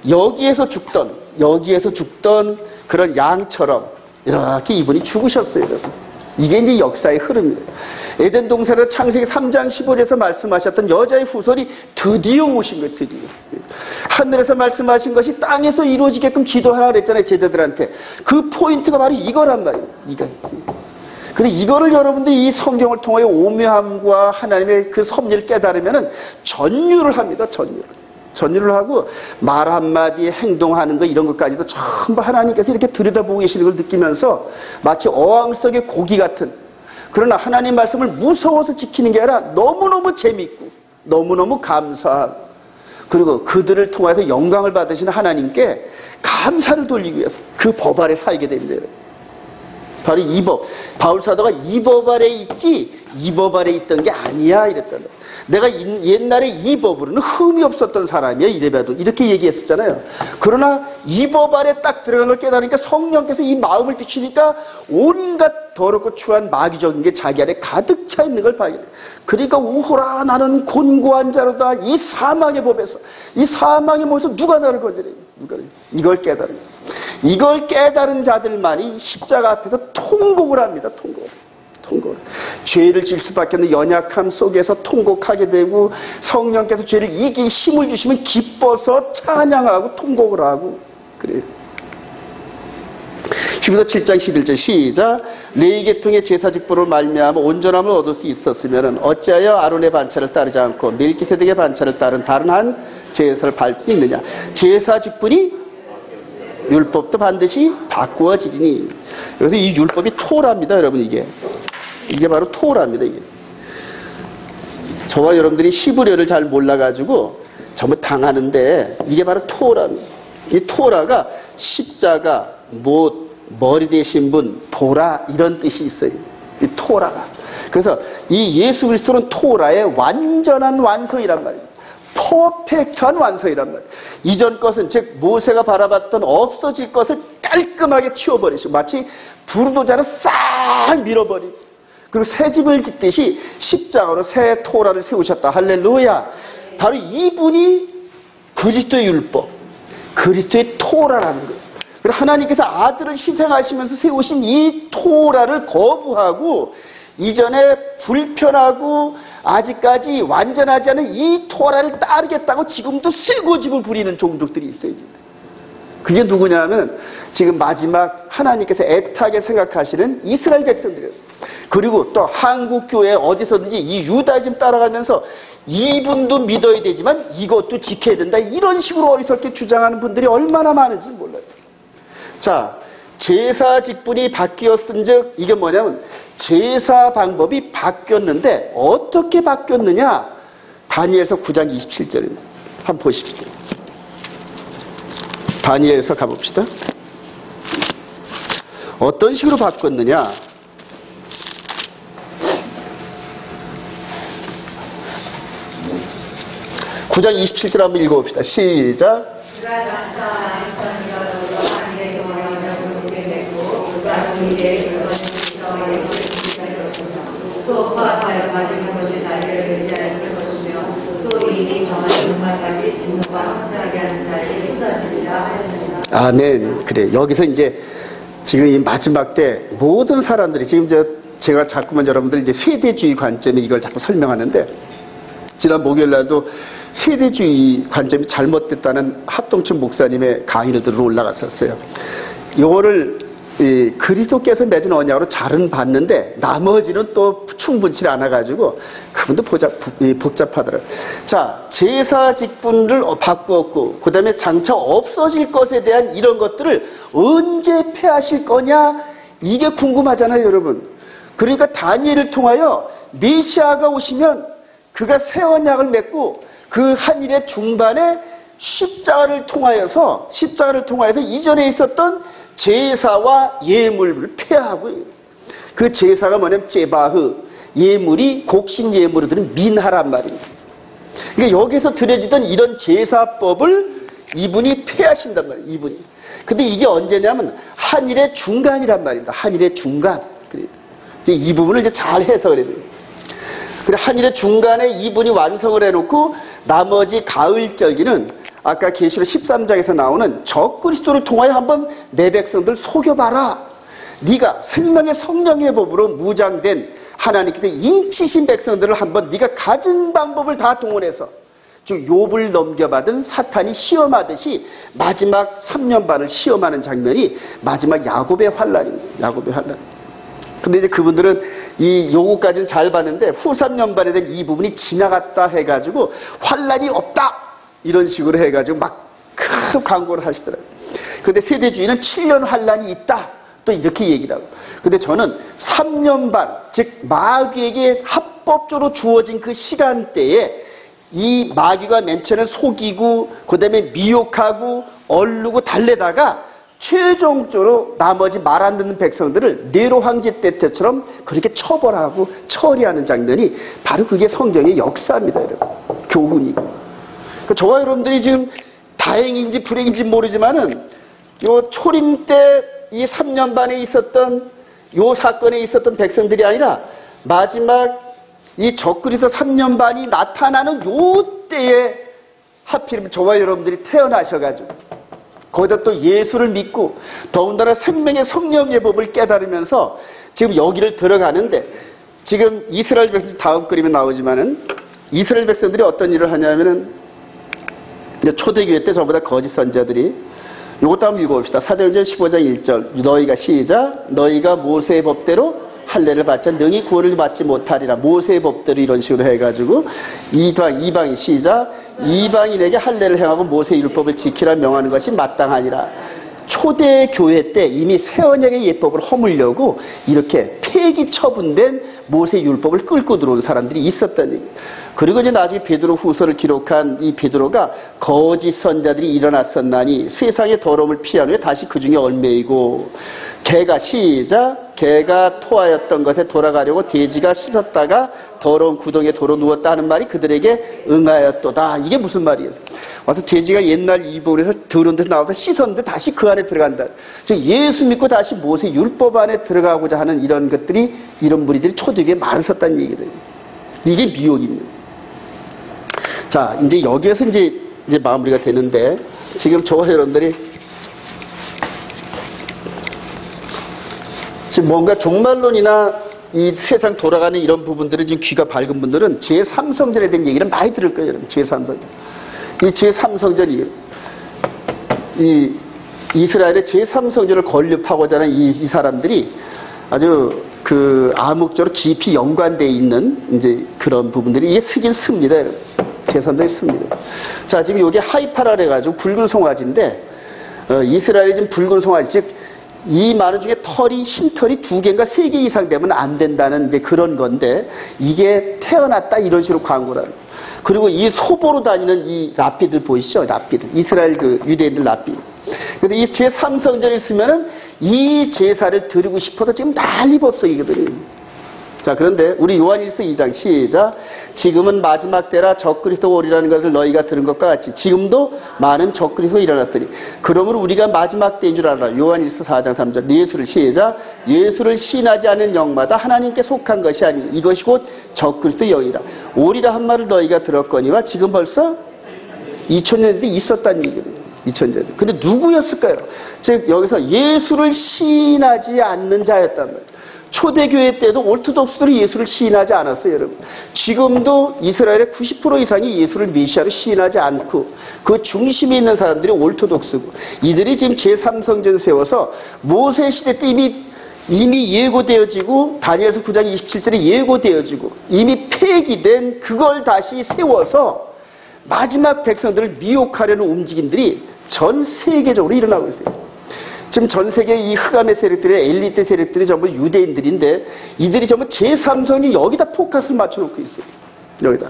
여기에서 죽던 그런 양처럼 이렇게 이분이 죽으셨어요, 여러분. 이게 이제 역사의 흐름입니다. 에덴 동산에서 창세기 3장 15절에서 말씀하셨던 여자의 후손이 드디어 오신 거예요, 드디어. 하늘에서 말씀하신 것이 땅에서 이루어지게끔 기도하라 그랬잖아요, 제자들한테. 그 포인트가 바로 이거란 말이에요, 이거. 근데 이거를 여러분들이 이 성경을 통해 오묘함과 하나님의 그 섭리를 깨달으면은 전율을 합니다, 전율을 하고 말 한마디, 행동하는 거 이런 것까지도 전부 하나님께서 이렇게 들여다보고 계시는 걸 느끼면서 마치 어항 속의 고기 같은, 그러나 하나님 말씀을 무서워서 지키는 게 아니라 너무너무 재밌고 너무너무 감사하고, 그리고 그들을 통해서 영광을 받으시는 하나님께 감사를 돌리기 위해서 그 법 아래 살게 됩니다. 바로 이 법. 바울 사도가 이 법 아래 있지 이 법 아래 있던 게 아니야 이랬다는 거예요. 내가 옛날에 이 법으로는 흠이 없었던 사람이야 이래봐도, 이렇게 얘기했었잖아요. 그러나 이 법 아래 딱 들어간 걸 깨달으니까 성령께서 이 마음을 비추니까 온갖 더럽고 추한 마귀적인 게 자기 안에 가득 차 있는 걸 발견해. 그러니까 우호라 나는 곤고한 자로다. 이 사망의 법에서, 이 사망의 몸에서 누가 나를 건져내? 이걸 깨달은, 이걸 깨달은 자들만이 십자가 앞에서 통곡을 합니다. 통곡을. 죄를 질 수밖에 없는 연약함 속에서 통곡하게 되고, 성령께서 죄를 이길 힘을 주시면 기뻐서 찬양하고 통곡을 하고 그래요. 히브리서 7장 11절 시작. 레위 계통의 제사 직분으로 말미암아 온전함을 얻을 수 있었으면 어찌하여 아론의 반차를 따르지 않고 멜기세덱의 반차를 따른 다른 한 제사를 밟을 수 있느냐. 제사 직분이 율법도 반드시 바꾸어지리니. 그래서 이 율법이 토라입니다, 여러분. 이게 바로 토라입니다. 이게. 저와 여러분들이 히브리어를 잘 몰라가지고 전부 당하는데 이게 바로 토라입니다. 이 토라가 십자가, 못, 머리 대신 분, 보라 이런 뜻이 있어요. 이 토라가. 그래서 이 예수 그리스도는 토라의 완전한 완성이란 말이에요. 퍼펙트한 완성이란 말이에요. 이전 것은, 즉 모세가 바라봤던 없어질 것을 깔끔하게 치워버리시고 마치 부르도자를 싹 밀어버리고, 그리고 새 집을 짓듯이 십자가로 새 토라를 세우셨다. 할렐루야. 바로 이분이 그리스도의 율법, 그리스도의 토라라는 거예요. 그리고 하나님께서 아들을 희생하시면서 세우신 이 토라를 거부하고 이전에 불편하고 아직까지 완전하지 않은 이 토라를 따르겠다고 지금도 쇠고집을 부리는 종족들이 있어요. 그게 누구냐면 지금 마지막 하나님께서 애타게 생각하시는 이스라엘 백성들이에요. 그리고 또 한국교회 어디서든지 이 유다즘 따라가면서 이분도 믿어야 되지만 이것도 지켜야 된다, 이런 식으로 어리석게 주장하는 분들이 얼마나 많은지 몰라요. 자, 제사 직분이 바뀌었은즉 이게 뭐냐면 제사 방법이 바뀌었는데 어떻게 바뀌었느냐? 다니엘서 9장 27절입니다. 한번 보십시오. 다니엘서 가봅시다. 어떤 식으로 바꿨느냐? 9장 27절 한번 읽어봅시다. 시작. 또 후합하여 가지는 것이 날개를 의지하였을 것이며 또 이미 정한 종말까지 진노가 함께하게 하는 자에게 쏟아지리라 하였느니라. 아멘. 그래. 여기서 이제 지금 이 마지막 때 모든 사람들이 지금 제가 자꾸만 여러분들 이제 세대주의 관점에 이걸 자꾸 설명하는데, 지난 목요일 날도 세대주의 관점이 잘못됐다는 합동춘 목사님의 강의를 들으러 올라갔었어요. 이거를 그리스도께서 맺은 언약으로 잘은 봤는데 나머지는 또 충분치 않아가지고 그분도 복잡하더라고요. 자, 제사 직분을 바꾸었고 그 다음에 장차 없어질 것에 대한 이런 것들을 언제 폐하실 거냐, 이게 궁금하잖아요, 여러분. 그러니까 다니엘을 통하여 메시아가 오시면 그가 새 언약을 맺고 그 한 일의 중반에 십자가를 통하여서 이전에 있었던 제사와 예물을 폐하고, 그 제사가 뭐냐면 제바흐, 예물이 곡식 예물을 드는 민하란 말입니다. 그러니까 여기서 드려지던 이런 제사법을 이분이 폐하신단 말이에요. 이분이. 근데 이게 언제냐면 한일의 중간이란 말입니다. 한일의 중간. 이제 이 부분을 이제 잘 해석을 해야 돼요. 그래, 한일의 중간에 이분이 완성을 해놓고 나머지 가을절기는 아까 계시록 13장에서 나오는 적그리스도를 통하여 한번 내 백성들 속여봐라. 네가 생명의 성령의 법으로 무장된 하나님께서 인치신 백성들을 한번 네가 가진 방법을 다 동원해서, 즉 욥을 넘겨받은 사탄이 시험하듯이 마지막 3년 반을 시험하는 장면이 마지막 야곱의 환란입니다. 야곱의 환란. 근데 이제 그분들은 이 요거까지는 잘 봤는데 후 3년 반에 된 이 부분이 지나갔다 해가지고 환란이 없다, 이런 식으로 해가지고 막 큰 광고를 하시더라고요. 근데 세대주의는 7년 환란이 있다, 또 이렇게 얘기를 하고. 근데 저는 3년 반, 즉 마귀에게 합법적으로 주어진 그 시간대에 이 마귀가 맨 처음에 속이고 그 다음에 미혹하고 얼르고 달래다가 최종적으로 나머지 말 안 듣는 백성들을 네로 황제 때처럼 그렇게 처벌하고 처리하는 장면이 바로 그게 성경의 역사입니다, 여러분. 교훈이고. 저와 여러분들이 지금 다행인지 불행인지 모르지만은 요 초림 때 이 3년 반에 있었던 요 사건에 있었던 백성들이 아니라 마지막 이 적그리스도 3년 반이 나타나는 요 때에 하필이면 저와 여러분들이 태어나셔가지고 거기다 또 예수를 믿고 더군다나 생명의 성령의 법을 깨달으면서 지금 여기를 들어가는데, 지금 이스라엘 백성, 다음 그림에 나오지만은 이스라엘 백성들이 어떤 일을 하냐면은 초대교회 때 저보다 거짓 선자들이, 요것도 한번 읽어봅시다. 사도행전 15장 1절. 너희가 시작. 너희가 모세의 법대로 할례를 받자 능히 구원을 받지 못하리라. 모세의 법대로 이런 식으로 해가지고 이방인 시작. 이방인에게 할례를 행하고 모세의 율법을 지키라 명하는 것이 마땅하니라. 초대 교회 때 이미 새 언약의 예법을 허물려고 이렇게 폐기 처분된 모세 율법을 끌고 들어온 사람들이 있었다는 얘기예요. 그리고 이제 나중에 베드로 후서를 기록한 이 베드로가 거짓 선자들이 일어났었나니 세상의 더러움을 피한 후에 다시 그 중에 얽매이고 개가 시작. 개가 토하였던 것에 돌아가려고 돼지가 씻었다가 더러운 구덩이에 도로 누웠다 하는 말이 그들에게 응하였도다. 이게 무슨 말이에요? 와서 돼지가 옛날 이불에서 더러운 데서 나와서 씻었는데 다시 그 안에 들어간다. 즉 예수 믿고 다시 모세 율법 안에 들어가고자 하는 이런 것들이, 이런 무리들이 초대교회에 많이 섰다는 얘기거든요. 이게 미혹입니다. 자, 이제 여기에서 이제 마무리가 되는데, 지금 저와 여러분들이 지금 뭔가 종말론이나 이 세상 돌아가는 이런 부분들을 지금 귀가 밝은 분들은 제3성전에 대한 얘기를 많이 들을 거예요, 여러분. 제3성전. 이 제3성전이, 이 이스라엘의 제3성전을 건립하고자 하는 이 사람들이 아주 그 암묵적으로 깊이 연관되어 있는 이제 그런 부분들이 이게 쓰긴 씁니다, 여러분. 제3성전이 씁니다. 자, 지금 여기 하이파라를 해가지고 붉은 송아지인데, 이스라엘이 지금 붉은 송아지, 즉, 이 많은 중에 흰털이 2개인가 3개 이상 되면 안 된다는 이제 그런 건데, 이게 태어났다 이런 식으로 광고를 하는. 그리고 이 소보로 다니는 이 랍비들 보이시죠? 랍비들. 이스라엘 그 유대인들 랍비. 그래서 이 제3성전에 있으면은 이 제사를 드리고 싶어도 지금 난리법석이거든요. 자, 그런데 우리 요한일서 2장 시작. 지금은 마지막 때라 적그리스도가 오리라는 것을 너희가 들은 것과 같이 지금도 많은 적그리스도가 일어났으니 그러므로 우리가 마지막 때인 줄 알아. 요한일서 4장 3절. 예수를 시작. 예수를 시인하지 않는 영마다 하나님께 속한 것이 아니니 이것이 곧 적그리스도의 영이라. 오리라 한 말을 너희가 들었거니와 지금 벌써 2000년 뒤에 있었다는 얘기거든요. 2000년 뒤에. 근데 누구였을까요? 즉 여기서 예수를 시인하지 않는 자였단 말이에요. 초대교회 때도 오르토독스들이 예수를 시인하지 않았어요, 여러분. 지금도 이스라엘의 90% 이상이 예수를 메시아로 시인하지 않고 그 중심에 있는 사람들이 오르토독스고, 이들이 지금 제3성전 세워서 모세 시대 때 이미 예고되어지고 다니엘서 9장 27절에 예고되어지고 이미 폐기된 그걸 다시 세워서 마지막 백성들을 미혹하려는 움직임들이 전 세계적으로 일어나고 있어요. 지금 전 세계 이 흑암의 세력들의 엘리트 세력들이 전부 유대인들인데 이들이 전부 제3성이 여기다 포커스를 맞춰놓고 있어요. 여기다.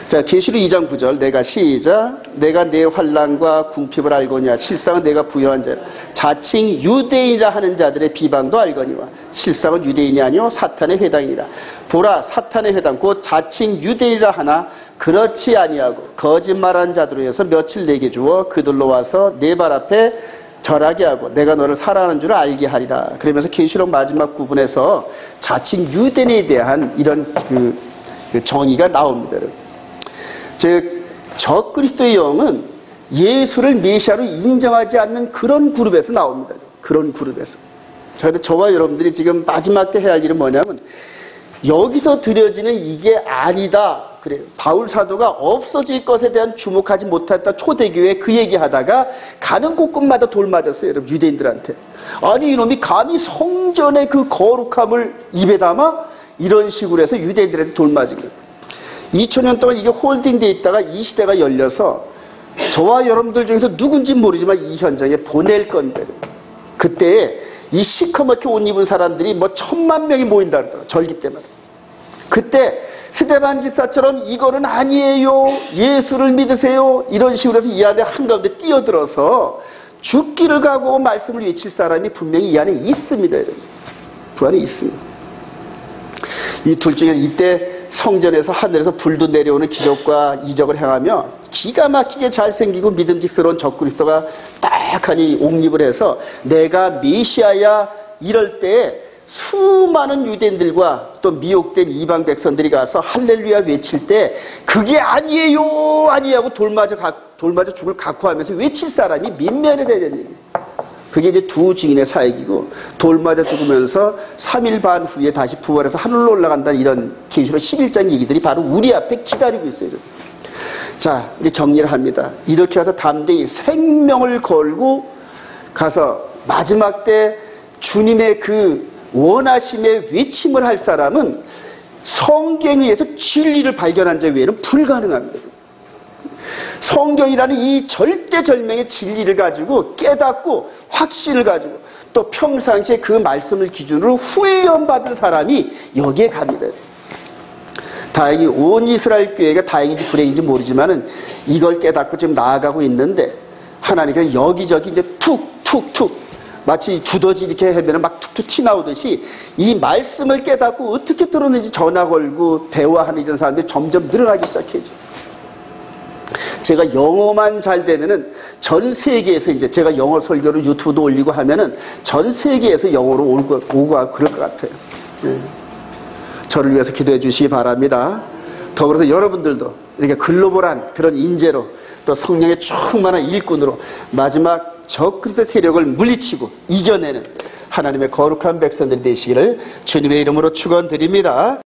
자, 계시록 2장 9절. 내가 시작. 내가 내 환난과 궁핍을 알거니와 실상은 내가 부여한 자 자칭 유대인이라 하는 자들의 비방도 알거니와 실상은 유대인이 아니요 사탄의 회당이라. 보라, 사탄의 회당 곧 자칭 유대인이라 하나 그렇지 아니하고 거짓말하는 자들로 해서 며칠 내게 주어 그들로 와서 내 발 앞에 절하게 하고 내가 너를 사랑하는 줄을 알게 하리라. 그러면서 계시록 마지막 부분에서 자칭 유대인에 대한 이런 그 정의가 나옵니다. 즉 적그리스도의 영은 예수를 메시아로 인정하지 않는 그런 그룹에서 나옵니다. 그런 그룹에서. 저와 여러분들이 지금 마지막 때 해야 할 일은 뭐냐면 여기서 드려지는 이게 아니다. 그래요. 바울 사도가 없어질 것에 대한 주목하지 못했다. 초대교회 그 얘기하다가 가는 곳곳마다 돌 맞았어요. 여러분, 유대인들한테. 아니 이놈이 감히 성전의 그 거룩함을 입에 담아? 이런 식으로 해서 유대인들한테 돌 맞은 거예요. 2000년 동안 이게 홀딩되어 있다가 이 시대가 열려서 저와 여러분들 중에서 누군지 모르지만 이 현장에 보낼 건데 그때 이 시커멓게 옷 입은 사람들이 뭐 1000,000명이 모인다 그러더라고요. 절기 때마다. 그때 스데반 집사처럼 이거는 아니에요. 예수를 믿으세요. 이런 식으로 해서 이 안에 한가운데 뛰어들어서 죽기를 각오하고 말씀을 외칠 사람이 분명히 이 안에 있습니다. 여러분. 그 안에 있습니다. 이 둘 중에 이때 성전에서 하늘에서 불도 내려오는 기적과 이적을 행하며 기가 막히게 잘생기고 믿음직스러운 적그리스도가 딱하니 옥립을 해서 내가 메시아야 이럴 때 수많은 유대인들과 또 미혹된 이방 백성들이 가서 할렐루야 외칠 때 그게 아니에요 아니하고 돌 맞아 죽을 각오하면서 외칠 사람이 민면에 되는 얘기예요. 그게 이제 두 증인의 사역이고 돌 맞아 죽으면서 3일 반 후에 다시 부활해서 하늘로 올라간다는 이런 계시록 11장 얘기들이 바로 우리 앞에 기다리고 있어요. 자, 이제 정리를 합니다. 이렇게 해서 담대히 생명을 걸고 가서 마지막 때 주님의 그 원하심의 외침을 할 사람은 성경에 의해서 진리를 발견한 자 외에는 불가능합니다. 성경이라는 이 절대절명의 진리를 가지고 깨닫고 확신을 가지고 또 평상시에 그 말씀을 기준으로 훈련받은 사람이 여기에 갑니다. 다행히 온 이스라엘 교회가 다행인지 불행인지 모르지만은 이걸 깨닫고 지금 나아가고 있는데 하나님께서 여기저기 이제 툭툭툭 마치 두더지 이렇게 하면 막 툭툭 튀 나오듯이 이 말씀을 깨닫고 어떻게 들었는지 전화 걸고 대화하는 이런 사람들이 점점 늘어나기 시작해죠. 제가 영어만 잘 되면은 전 세계에서 이제 제가 영어 설교를 유튜브도 올리고 하면은 전 세계에서 영어로 오고 그럴 것 같아요. 예. 저를 위해서 기도해 주시기 바랍니다. 더불어서 여러분들도 이렇게 글로벌한 그런 인재로 또 성령의 충만한 일꾼으로 마지막 적그리스도의 세력을 물리치고 이겨내는 하나님의 거룩한 백성들이 되시기를 주님의 이름으로 축원드립니다.